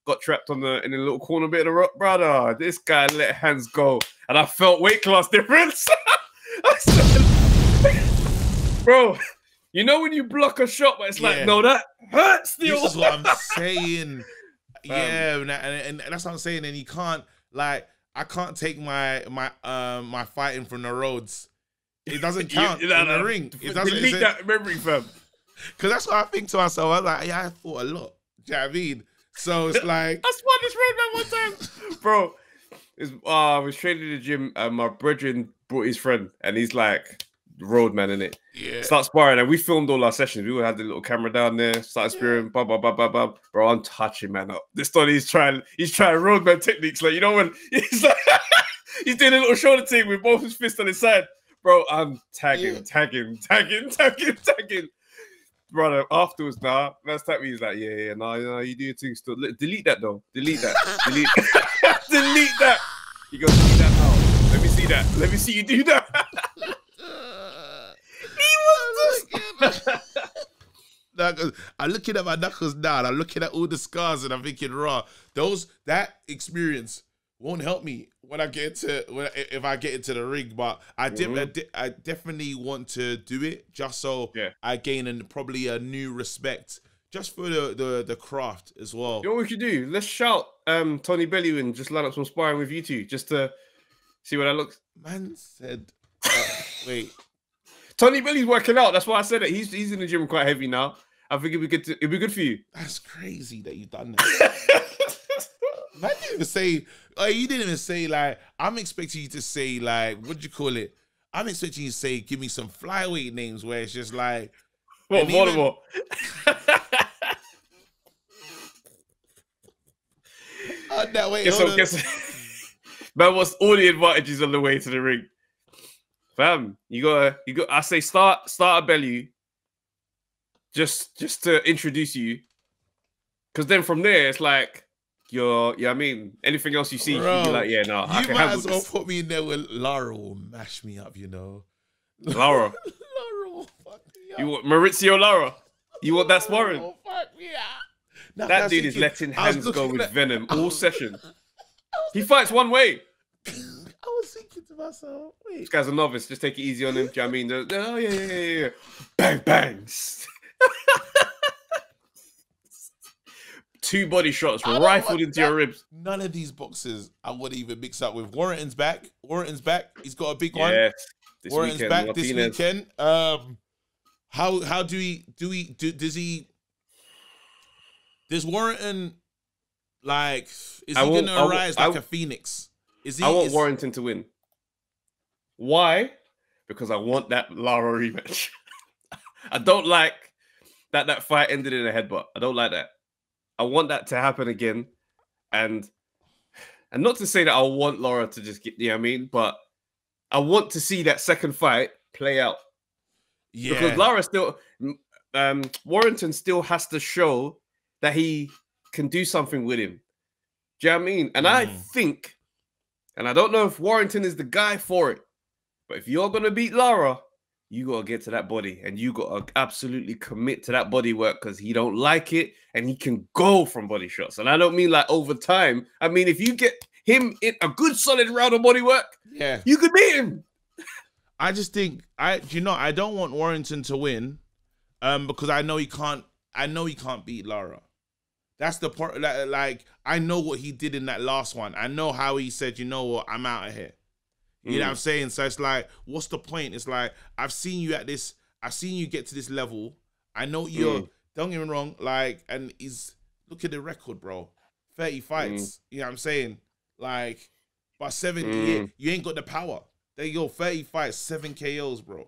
Got trapped in the little corner bit of the rock, brother. This guy let hands go, and I felt weight class difference. I said, bro. You know when you block a shot, but it's like, no, that hurts still. This is what I'm saying. And that's what I'm saying. And you can't, like, I can't take my fighting from the roads. It doesn't count in the ring. It doesn't. Delete that memory, fam. Because that's what I think to myself. I was like, I thought a lot. Do you know what I mean? So it's like, I spun this road man one time, bro. I was training in the gym, and my brethren brought his friend, and he's like, roadman in it. Start sparring, and we filmed all our sessions. We all had the little camera down there, started spearing, bro, I'm touching man up. This time he's trying roadman techniques, like, you know, when he's like he's doing a little shoulder thing with both his fists on his side. Bro, I'm tagging. Brother, afterwards that's that means like, no, you do your thing still. Delete that though. Delete that. Delete that. You go, delete that now. Let me see that. Let me see you do that. I'm looking at my knuckles now, and I'm looking at all the scars, and I'm thinking, that experience won't help me when I get if I get into the ring. But I definitely want to do it just so I gain probably a new respect just for the craft as well. You know what we could do? Let's shout Tony Bellew and just line up some sparring with you two just to see what that looks. Man said, wait. Tony Bellew's working out. That's why I said it. He's in the gym quite heavy now. I think it'd be good for you. That's crazy that you've done that. Man didn't even say. You didn't even say, like, I'm expecting you to say, like, what do you call it? I'm expecting you to say, give me some flyweight names where it's just like, what, Voldemort? No, wait, Man, what's all the advantages on the way to the ring? Fam, you got. I say start a belly, just to introduce you, because then from there it's like I mean, anything else you see, bro, you be like, yeah, no, I can might handle as well this. put me in there with Lara will mash me up, you know. Lara, Lara will fuck me up. You want Maurizio Lara? You want that sparring? Fuck me up. Now, that dude is letting hands go with venom all session. He fights one way. I was thinking to myself, wait. This guy's a novice. Just take it easy on him. Do you know what I mean? Oh, yeah. Bang, bangs. 2 body shots rifled into your ribs. None of these boxes I would even mix up with. Warrington's back. He's got a big one. Yes. Warrington's weekend, back Martinez. this weekend. How does Warrington, like, is he going to arise like a phoenix? I want Warrington to win. Why? Because I want that Lara rematch. I don't like that fight ended in a headbutt. I don't like that. I want that to happen again. And not to say that I want Lara to just get, you know what I mean? But I want to see that second fight play out. Yeah. Because Lara still, Warrington still has to show that he can do something with him. Do you know what I mean? And I think, and I don't know if Warrington is the guy for it, but if you're going to beat Lara, you got to get to that body and you got to absolutely commit to that body work because he don't like it and he can go from body shots. And I don't mean like over time. I mean, if you get him in a good solid round of body work, yeah, you could beat him. I just think, I don't want Warrington to win because I know he can't beat Lara. That's the part, like, I know what he did in that last one. I know how he said, you know what, I'm out of here. You know what I'm saying? So it's like, what's the point? It's like, I've seen you get to this level. I know you're, don't get me wrong, like, and look at the record, bro. 30 fights. You know what I'm saying? Like, by 70, you ain't got the power. There you go, 30 fights, 7 KOs, bro.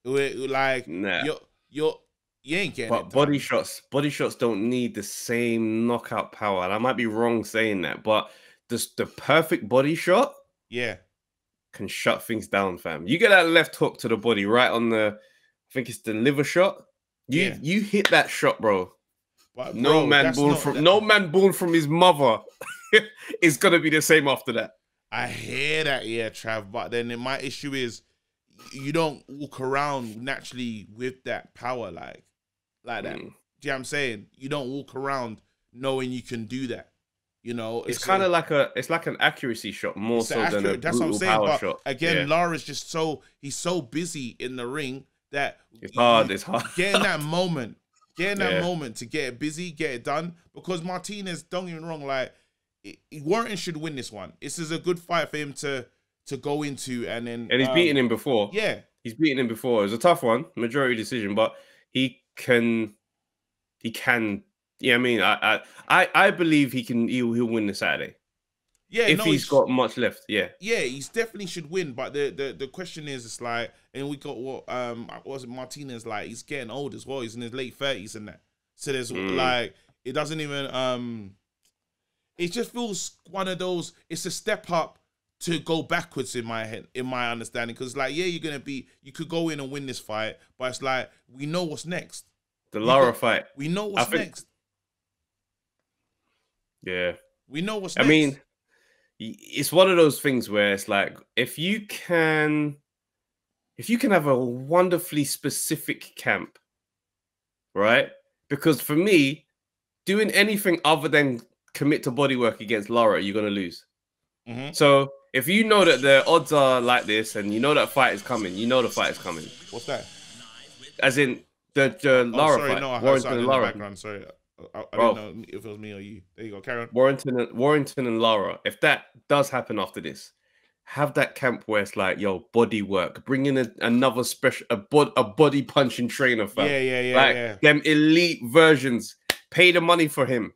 Like, nah. You ain't getting but it. Body shots don't need the same knockout power. And I might be wrong saying that, but the perfect body shot, yeah, can shut things down, fam. You get that left hook to the body right on the, I think it's the liver shot. You hit that shot, bro. But no man born from his mother is gonna be the same after that. I hear that, yeah, Trav. But then my issue is you don't walk around naturally with that power like that. Do you know what I'm saying? You don't walk around knowing you can do that. You know, it's kind of like an accuracy shot more so than a that's what I'm saying. power But shot. Again, Lara's just he's so busy in the ring that it's hard. Getting that moment to get it busy, get it done. Because Martinez, don't get me wrong, like Warrington should win this one. This is a good fight for him to go into, and he's beaten him before. Yeah, he's beaten him before. It was a tough one, majority decision, but he can. Yeah, I mean, I believe he'll win this Saturday. Yeah, if he's got much left. Yeah, he's definitely should win. But the question is, it's like, and we got what was it, Martinez, like he's getting old as well. He's in his late 30s and that. So there's like it doesn't even it just feels one of those. It's a step up to go backwards in my head, in my understanding, because like you could go in and win this fight, but it's like we know what's next. The Lara fight. We know what's next. Yeah. We know what's next. I mean, it's one of those things where it's like, if you can have a wonderfully specific camp, right? Because for me, doing anything other than commit to bodywork against Lara, you're going to lose. So if you know that the odds are like this and you know that fight is coming, you know the fight is coming. What's that? As in the Lara fight. No, I heard something in the background. Sorry. I don't know if it was me or you. There you go, Karen. Warrington and Lara. If that does happen after this, have that camp where it's like, yo, body work. Bring in another special, a body punching trainer, fam. Yeah. Them elite versions. Pay the money for him,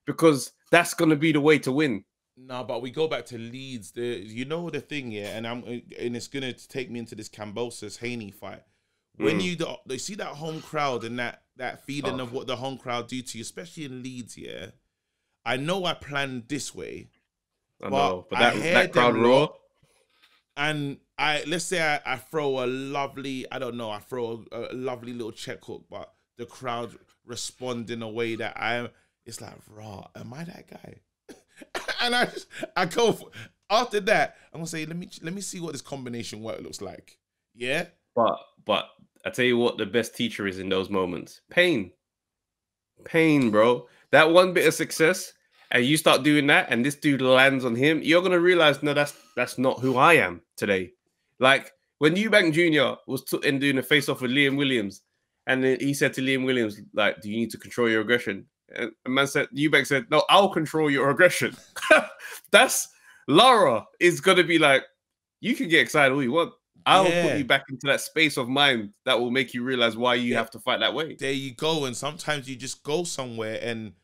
because that's gonna be the way to win. No, but we go back to Leeds. You know the thing, yeah, and it's gonna take me into this Kambosos Haney fight. When you see that home crowd and that feeling of what the home crowd do to you, especially in Leeds, yeah. I know I planned this way, but that crowd roar. And let's say I throw a lovely, I don't know, I throw a lovely little check hook, but the crowd respond in a way that it's like, raw, am I that guy? And I go for, after that, I'm gonna say, let me see what this combination work looks like. Yeah. But I tell you what, the best teacher is in those moments. Pain, bro. That one bit of success, and you start doing that, and this dude lands on him. You're gonna realize, no, that's not who I am today. Like when Eubank Jr. was doing a face-off with Liam Williams, and then he said to Liam Williams, like, "Do you need to control your aggression?" And Eubank said, "No, I'll control your aggression." That's Lara is gonna be like, you can get excited all you want. I'll put you back into that space of mind that will make you realize why you have to fight that way. There you go. And sometimes you just go somewhere, and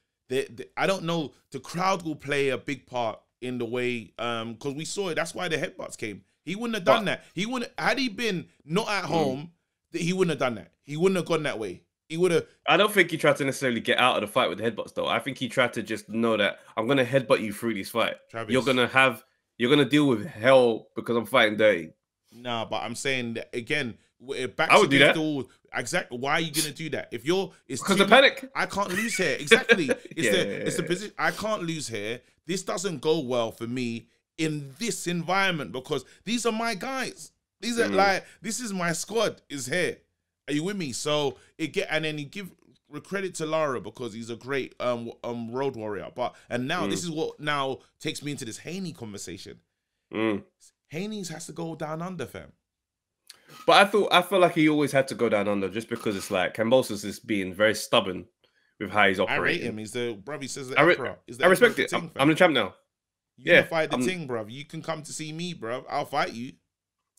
I don't know, the crowd will play a big part in the way, because we saw it. That's why the headbutts came. He wouldn't have done that. He wouldn't, had he been not at home, he wouldn't have done that. He wouldn't have gone that way. He would have. I don't think he tried to necessarily get out of the fight with the headbutts, though. I think he tried to just know that I'm gonna headbutt you through this fight. Travis, you're gonna deal with hell because I'm fighting dirty. Nah, but I'm saying that again. Back I would do that. Exactly. Why are you gonna do that? If it's because of panic. I can't lose here. Exactly. It's the position. I can't lose here. This doesn't go well for me in this environment because these are my guys. These are like, this is my squad is here. Are you with me? So and then you give credit to Lara because he's a great road warrior. And now this is what now takes me into this Haney conversation. Haney's has to go down under, fam. But I feel like he always had to go down under just because it's like Kambosos is being very stubborn with how he's operating. I rate him. He's the brother. He says the emperor. I respect it. I'm the champ now. You can fight the ting, bruv. You can come to see me, bruv. I'll fight you.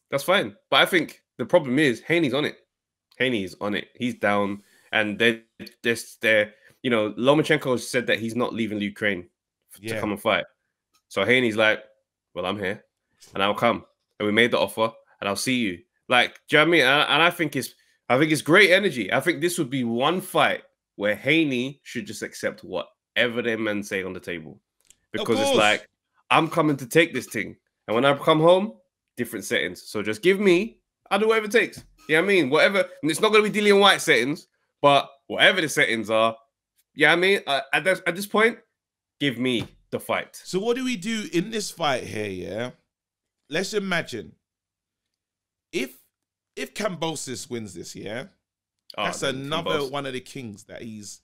That's fine. But I think the problem is Haney's on it. Haney's on it. He's down. And they're you know, Lomachenko said that he's not leaving Ukraine to come and fight. So Haney's like, well, I'm here and I'll come. And we made the offer and I'll see you. Like, do you know what I mean? And I think it's great energy. I think this would be one fight where Haney should just accept whatever their men say on the table. Because it's like, I'm coming to take this thing. And when I come home, different settings. So just give me, I'll do whatever it takes. You know what I mean? Whatever. And it's not going to be Dillian White settings, but whatever the settings are, yeah, you know what I mean? At this point, give me the fight. So what do we do in this fight here, yeah? Let's imagine if Kambosos wins this, yeah, that's another one of the kings that he's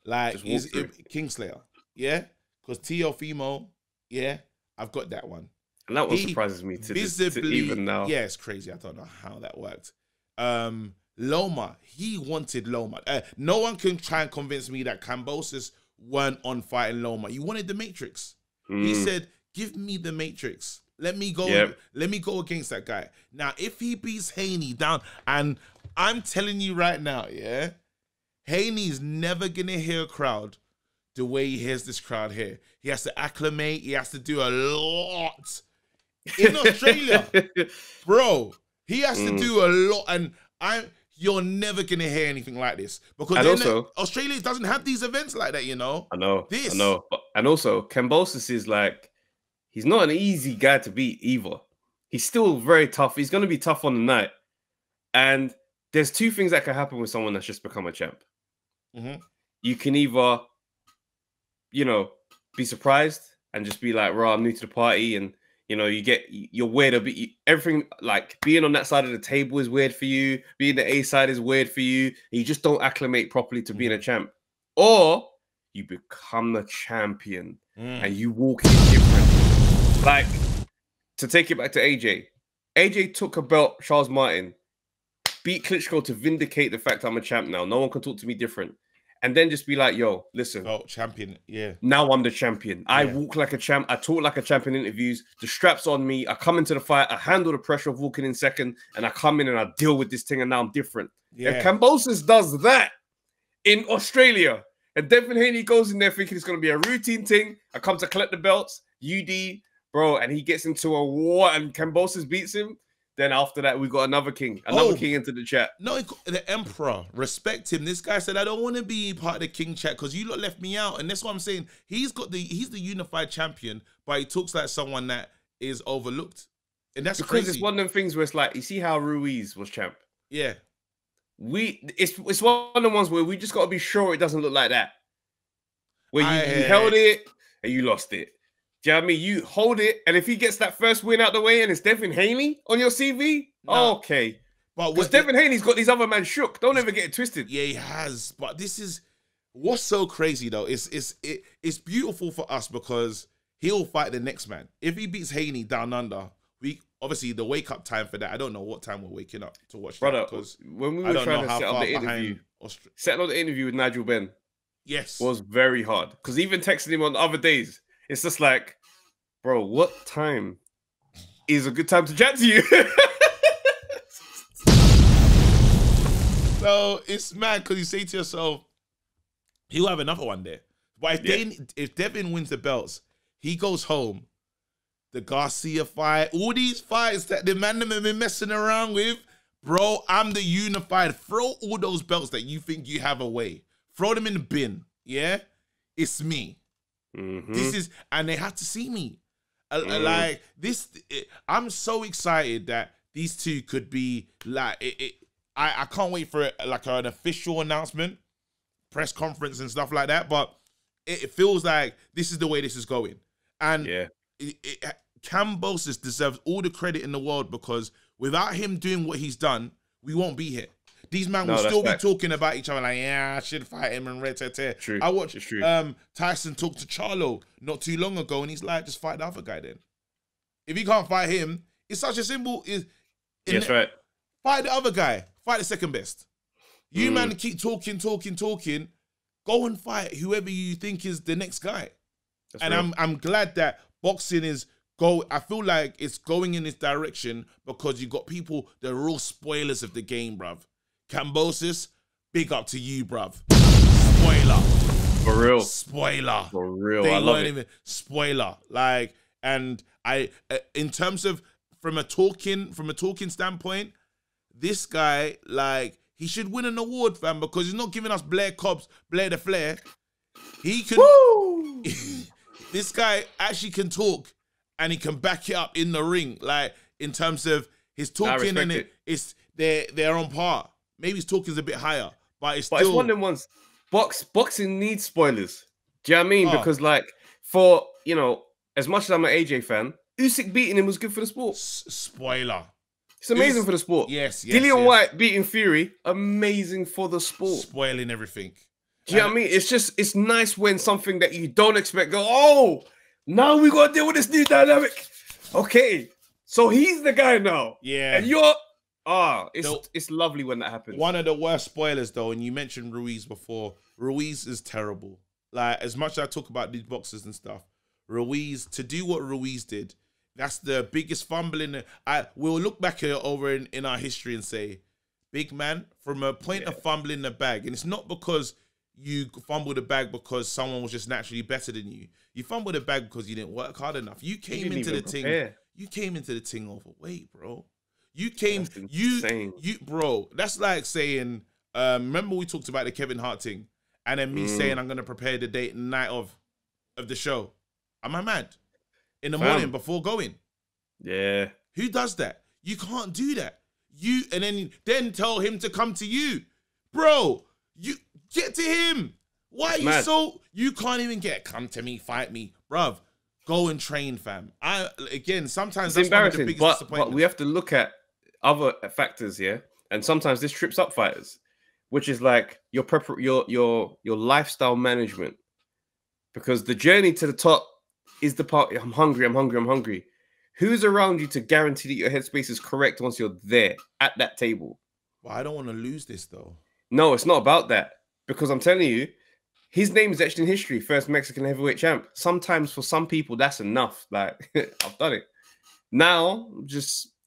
like, he's Kingslayer, yeah? Because Teofimo, yeah, I've got that one. And that one surprises me to even now. Yeah, it's crazy. I don't know how that worked. Loma, he wanted Loma. No one can try and convince me that Kambosos weren't on fighting Loma. You wanted the Matrix. He said, give me the Matrix. Let me go. Let me go against that guy. Now, if he beats Haney down, and I'm telling you right now, yeah, Haney's never gonna hear a crowd the way he hears this crowd here. He has to acclimate. He has to do a lot in Australia, bro. He has to do a lot, and you're never gonna hear anything like this because Australia doesn't have these events like that. You know. I know. And also, Kambosos is like, he's not an easy guy to beat either. He's still very tough. He's going to be tough on the night. And there's two things that can happen with someone that's just become a champ. You can either, you know, be surprised and just be like, "Raw, I'm new to the party," and you know, you're weird. Everything like being on that side of the table is weird for you. Being the A side is weird for you. You just don't acclimate properly to being a champ, or you become the champion and you walk in different. Like, to take it back to AJ. AJ took a belt, Charles Martin, beat Klitschko to vindicate the fact I'm a champ now. No one can talk to me different. And then just be like, yo, listen. Oh, champion, yeah. Now I'm the champion. I walk like a champ. I talk like a champion in interviews. The strap's on me. I come into the fight. I handle the pressure of walking in second. And I come in and I deal with this thing and now I'm different. Yeah. If Kambosos does that in Australia, And Devin Haney goes in there thinking it's going to be a routine thing. I come to collect the belts, UD, bro, and he gets into a war and Kambosos beats him. Then after that, we got another king into the chat. No, the Emperor, respect him. This guy said, I don't want to be part of the king chat because you lot left me out. And that's what I'm saying. He's the unified champion, but he talks like someone that is overlooked. And that's because crazy. It's one of them things where it's like, you see how Ruiz was champ? Yeah. It's one of the ones where we just got to be sure it doesn't look like that. Where you held it and you lost it. Do you know what I mean? You hold it, and if he gets that first win out the way and it's Devin Haney on your CV, okay. But because Devin Haney's got these other men shook. Don't ever get it twisted. Yeah, he has. But this is what's so crazy though. It's beautiful for us because he'll fight the next man. If he beats Haney down under, we obviously the wake up time for that. I don't know what time we're waking up to watch that. Because when we were trying to set up the interview, setting up the interview with Nigel Benn, yes, was very hard. Because even texting him on other days. It's just like, bro, what time is a good time to chat to you? So it's mad because you say to yourself, he'll have another one there. But if Devin wins the belts, he goes home. The Garcia fight, all these fights that the man have been messing around with, bro, I'm the unified. Throw all those belts that you think you have away. Throw them in the bin, yeah? It's me. This is, and they had to see me. Like this, I'm so excited that these two could be like. I can't wait for it, like an official announcement, press conference and stuff like that. But it feels like this is the way this is going, and Kambosos deserves all the credit in the world because without him doing what he's done, we won't be here. These men will still be talking about each other like, yeah, I should fight him and True. I watched Tyson talk to Charlo not too long ago, and he's like, just fight the other guy then. If you can't fight him, it's such a simple... That's right. Fight the other guy. Fight the second best. You man keep talking. Go and fight whoever you think is the next guy. I'm glad that boxing is... I feel like it's going in this direction because you got people that are real spoilers of the game, bruv. Kambosos, big up to you, bruv. Spoiler. For real. Spoiler. For real. I love it. Spoiler. Like, and I, in terms of, from a talking standpoint, this guy, like, he should win an award, fam, because he's not giving us Blair Cobb's Blair the Flair. He can, this guy actually can talk and he can back it up in the ring. Like, in terms of his talking and they're on par. Maybe his talking's a bit higher, but it's still... one of them ones. Boxing needs spoilers. Do you know what I mean? Because, like, for, you know, as much as I'm an AJ fan, Usyk beating him was good for the sport. Spoiler. It's amazing for the sport. Yes. Dillian White beating Fury, amazing for the sport. Spoiling everything. Do you know what I mean? It's nice when something that you don't expect go, oh, now we got to deal with this new dynamic. Okay, so he's the guy now. Yeah. And you're... it's lovely when that happens. One of the worst spoilers, though, and you mentioned Ruiz before. Ruiz is terrible. Like, as much as I talk about these boxers and stuff, Ruiz, to do what Ruiz did, that's the biggest fumble in we'll look back at it over in our history and say, big man, from a point of fumbling the bag, and it's not because you fumbled the bag because someone was just naturally better than you. You fumbled the bag because you didn't work hard enough. You came into the thing. You came into the thing overweight, bro. You came, bro. That's like saying, remember we talked about the Kevin Hart thing, and then me saying I'm gonna prepare the night of the show. Am I mad? In the morning before going. Yeah. Who does that? You can't do that. And then tell him to come to you, bro. You get to him. Why are you you can't even come to me, fight me, bruv. Go and train, fam. Sometimes it's embarrassing, but we have to look at other factors, yeah. And sometimes this trips up fighters, which is like your lifestyle management, because the journey to the top is the part. I'm hungry. Who's around you to guarantee that your headspace is correct once you're there at that table? Well, I don't want to lose this though. No, it's not about that, because I'm telling you, his name is etched in history. First Mexican heavyweight champ. Sometimes for some people that's enough. Like, I've done it. Now,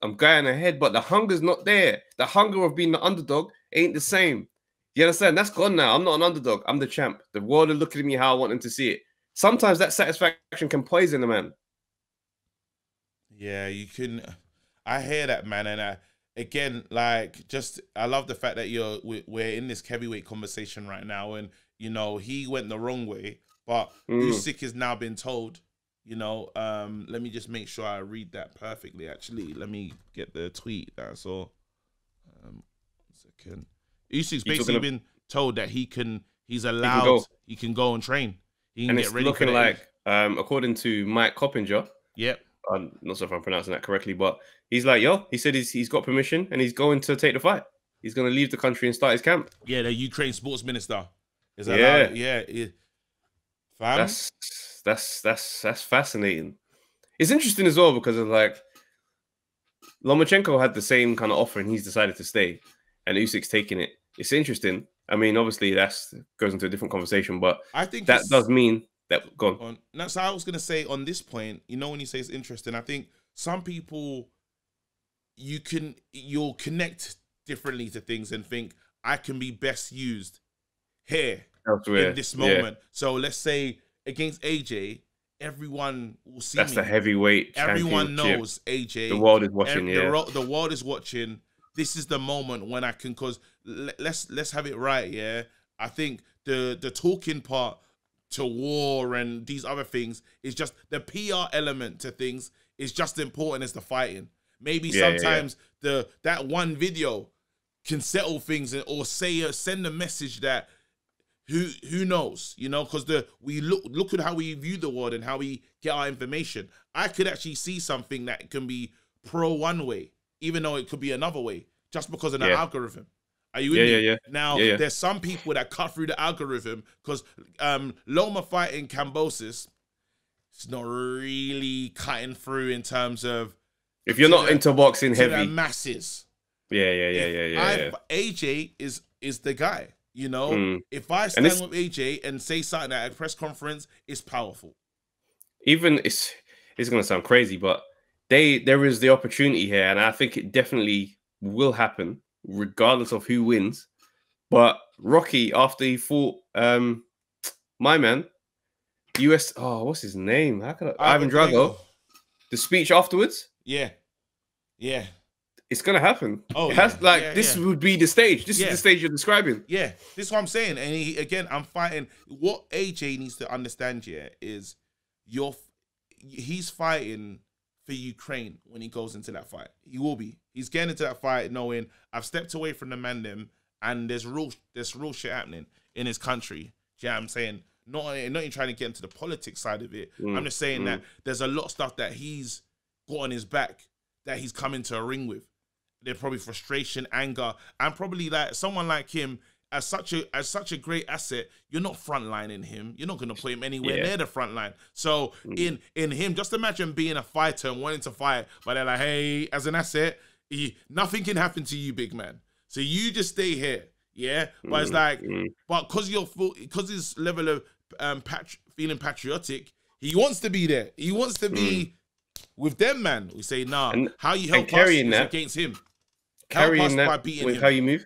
I'm going ahead, but the hunger's not there. The hunger of being the underdog ain't the same. You understand? That's gone now. I'm not an underdog. I'm the champ. The world is looking at me how I want them to see it. Sometimes that satisfaction can poison a man. Yeah, you can. I hear that, man, and again, like, I love the fact that we're in this heavyweight conversation right now, and you know he went the wrong way, but Usyk has now been told. You know, let me just make sure I read that perfectly. Actually, let me get the tweet that I saw. 1 second. Usyk's basically been told that he's allowed, he can go and train. He can get ready. Looking for like, according to Mike Coppinger. Yep. I'm not sure if I'm pronouncing that correctly, but he's like, he said he's got permission and he's going to take the fight. He's going to leave the country and start his camp. Yeah, the Ukraine sports minister is allowed. Yeah. Fam? That's fascinating. It's interesting as well because of like Lomachenko had the same kind of offer and he's decided to stay, and Usyk's taking it. It's interesting. I mean, obviously that goes into a different conversation, but I think that does mean that gone. That's how I was gonna say on this point. You know, when you say it's interesting, I think some people you'll connect differently to things and think I can be best used here in this moment. Yeah. So let's say against AJ, everyone will see. That's the heavyweight. Everyone knows AJ. The world is watching. The world is watching. This is the moment when I can, cause let's have it right. Yeah, I think the talking part to war and these other things is just the PR element to things is just important as the fighting. Maybe sometimes that one video can settle things or send a message that who knows, you know, because we look at how we view the world and how we get our information. I could actually see something that can be pro one way, even though it could be another way, just because of the algorithm. Are you with me? Yeah. Now, there's some people that cut through the algorithm because Loma fighting Kambosos, it's not really cutting through in terms of if you're not into boxing heavy, the masses. Yeah. AJ is the guy. You know, if I stand with AJ and say something at a press conference, it's powerful. Even it's going to sound crazy, but there is the opportunity here, and I think it definitely will happen, regardless of who wins. But Rocky, after he fought my man, what's his name? How could Ivan Drago? The speech afterwards? Yeah. It's gonna happen. This would be the stage. This is the stage you're describing. Yeah, this is what I'm saying. And I'm fighting. What AJ needs to understand here is he's fighting for Ukraine when he goes into that fight. He will be. He's getting into that fight knowing I've stepped away from the mandem and there's real shit happening in his country. Yeah, I'm saying not even trying to get into the politics side of it. I'm just saying that there's a lot of stuff that he's got on his back that he's come into a ring with. There's probably frustration, anger, and probably like someone like him as such a great asset. You're not frontlining him. You're not going to put him anywhere near the front line. So in him, just imagine being a fighter and wanting to fight, but they're like, hey, as an asset, nothing can happen to you, big man. So you just stay here, yeah. But it's like, but because his level of feeling patriotic, he wants to be there. He wants to be with them, man. We say, nah. How you help us is against him. Carrying that with how you move.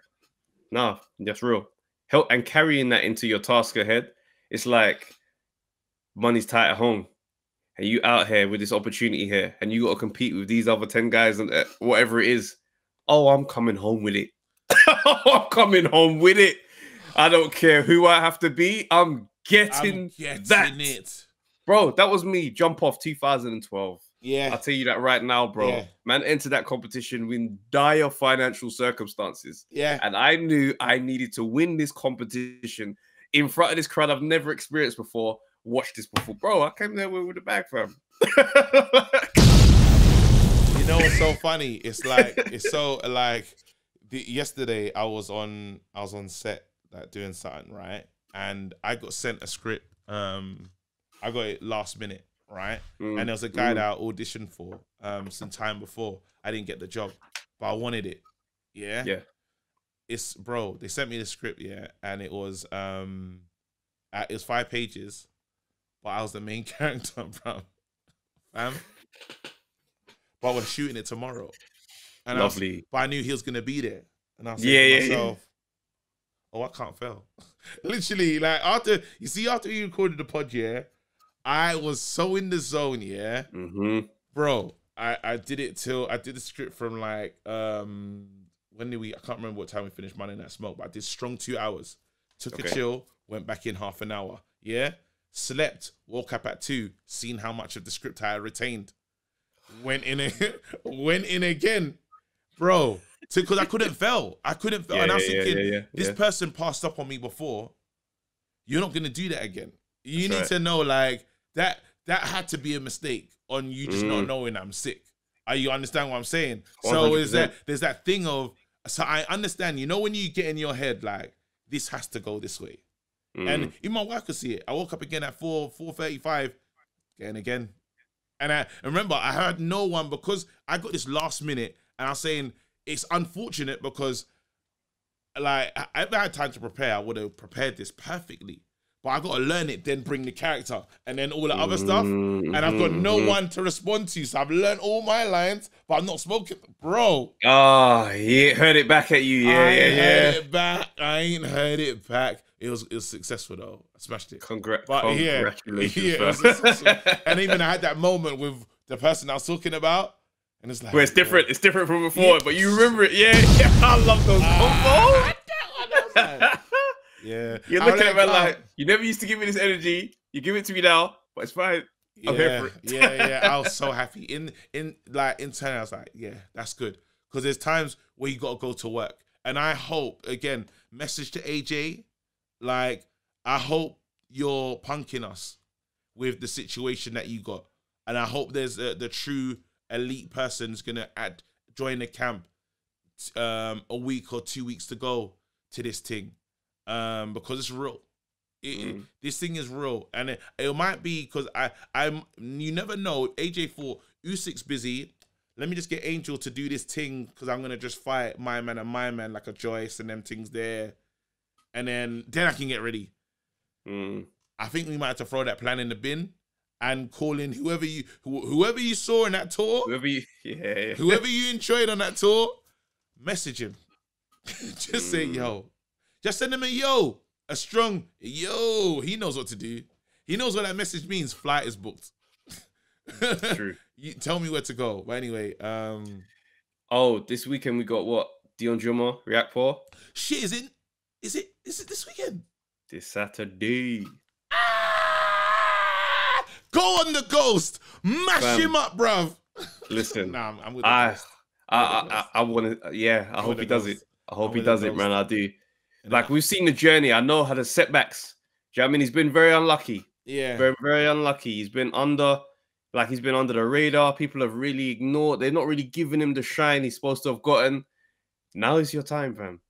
Nah, that's real. Help and carrying that into your task ahead. It's like money's tight at home, and you out here with this opportunity here, and you got to compete with these other 10 guys and whatever it is. Oh, I'm coming home with it. I'm coming home with it. I don't care who I have to be. I'm getting that. It. Bro, that was me. Jump off 2012. Yeah. I'll tell you that right now, bro. Yeah. Man entered that competition in dire financial circumstances. Yeah. And I knew I needed to win this competition in front of this crowd I've never experienced before. Watch this before. Bro, I came there with the bag, fam. You know what's so funny? Yesterday I was on set like doing something, right? And I got sent a script. I got it last minute. Right, and there was a guy that I auditioned for some time before. I didn't get the job, but I wanted it. Yeah. They sent me the script, and it was 5 pages, but I was the main character, bro. But we're shooting it tomorrow, and lovely. But I knew he was gonna be there, and I was saying to myself, oh, I can't fail. Literally, like after we recorded the pod, yeah, I was so in the zone, yeah. Bro, I did the script from like when did I can't remember what time we finished Monday Night Smoke, but I did strong 2 hours. Took a chill, went back in half an hour. Yeah. Slept, woke up at 2, seen how much of the script I had retained. Went in again. Bro. Because I couldn't fail. Yeah, and I was thinking, this person passed up on me before. You're not gonna do that again. You need to know like that had to be a mistake on you just not knowing I'm sick. You understand what I'm saying? 100%. So there's that thing of, so I understand, you know, when you get in your head like, this has to go this way. And even my wife could see it. I woke up again at 4:35, again. And I remember I heard no one, because I got this last minute, and I was saying it's unfortunate because like if I had time to prepare, I would have prepared this perfectly. But I got to learn it, then bring the character, and then all the other stuff. And I've got no one to respond to. So I've learned all my lines, but I'm not spoken. Bro. Oh, he heard it back at you. I ain't heard it back. It was successful though. I smashed it. Congratulations. Yeah, it was successful. And even I had that moment with the person I was talking about, and it's like, where it's different. It's different from before, but you remember it. Yeah. I love those combos. Yeah, you're looking at me like, you never used to give me this energy. You give it to me now, but it's fine. I'm here for it. Yeah. I was so happy. In turn, I was like, yeah, that's good. Because there's times where you got to go to work. And I hope, again, message to AJ, like, I hope you're punking us with the situation that you got. And I hope there's the true elite person's going to join the camp a week or 2 weeks to go to this thing. Because it's real. This thing is real. And it might be because you never know. AJ thought, Usyk's busy. Let me just get Angel to do this thing because I'm going to just fight my man and my man like a Joyce and them things there. And then I can get ready. I think we might have to throw that plan in the bin and call in whoever you saw in that tour. Whoever you enjoyed on that tour, message him. Just say, yo. Just send him a yo. A strong yo. He knows what to do. He knows what that message means. Flight is booked. True. You tell me where to go. But anyway, this weekend we got what? Deion Jumah, Riakporhe. Shit, is it this weekend? This Saturday. Go on the Ghost. Mash him up, bruv. Listen. Nah, I'm with the Ghost. I want to, I hope he does it. I hope he does it, man. I do. Like, we've seen the journey. I know how the setbacks. Do you know what I mean? He's been very unlucky. Yeah. Very, very unlucky. He's been under the radar. People have really ignored. They're not really giving him the shine he's supposed to have gotten. Now is your time, fam.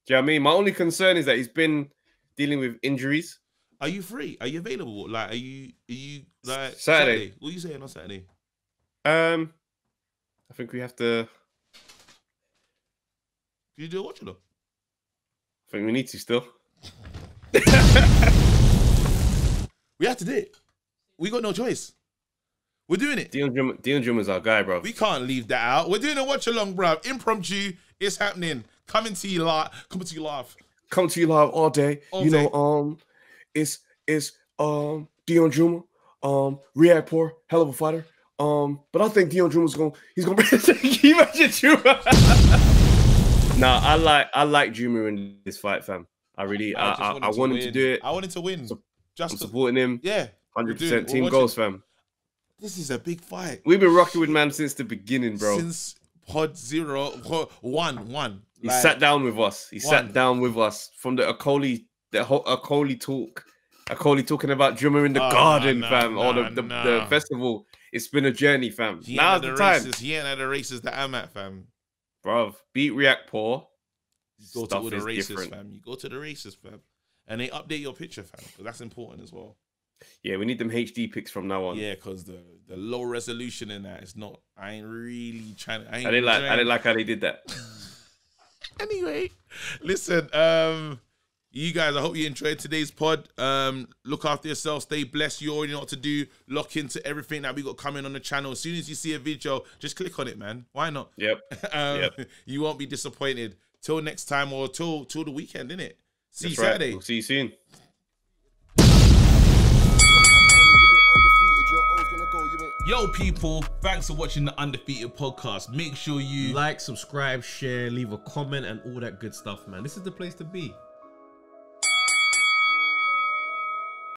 Do you know what I mean? My only concern is that he's been dealing with injuries. Are you free? Are you available? Like, are you like Saturday? What are you saying on Saturday? I think we have to. Can you do a watch along? I think we need to still. We have to do it. We got no choice. We're doing it. Deion Jumah's our guy, bro. We can't leave that out. We're doing a watch along, bro. Impromptu. It's happening. Coming to you live. Coming to you live. Come to you live all day. Know, it's Deion Jumah, Riakporhe, hell of a fighter. But I think Deion Jumah's he's gonna be imagine Jumah. Nah, I like Jumah in this fight, fam. I want him to do it. I want him to win. I'm supporting him. Yeah. 100% team goals, fam. This is a big fight. We've been rocking with man since the beginning, bro. Since pod 1. He sat down with us. He sat down with us from the Akoli talk. Akoli talking about Jumah in the garden, fam, or the festival. It's been a journey, fam. Now's the time. He ain't at the races that I'm at, fam. Bruv, beat Riakporhe. You go to all the races, fam. You go to the races, fam. And they update your picture, fam, because that's important as well. Yeah, we need them HD pics from now on. Yeah, because the low resolution in that is not. I ain't really trying to. I didn't like how they did that. Anyway, listen, you guys, I hope you enjoyed today's pod. Look after yourself, stay blessed. You already know what to do. Lock into everything that we got coming on the channel. As soon as you see a video, just click on it, man. Why not? Yep. You won't be disappointed. Till next time, or till the weekend, innit? See you Saturday. We'll see you soon. Yo, people, thanks for watching the Undefeated podcast. Make sure you like, subscribe, share, leave a comment, and all that good stuff, man. This is the place to be.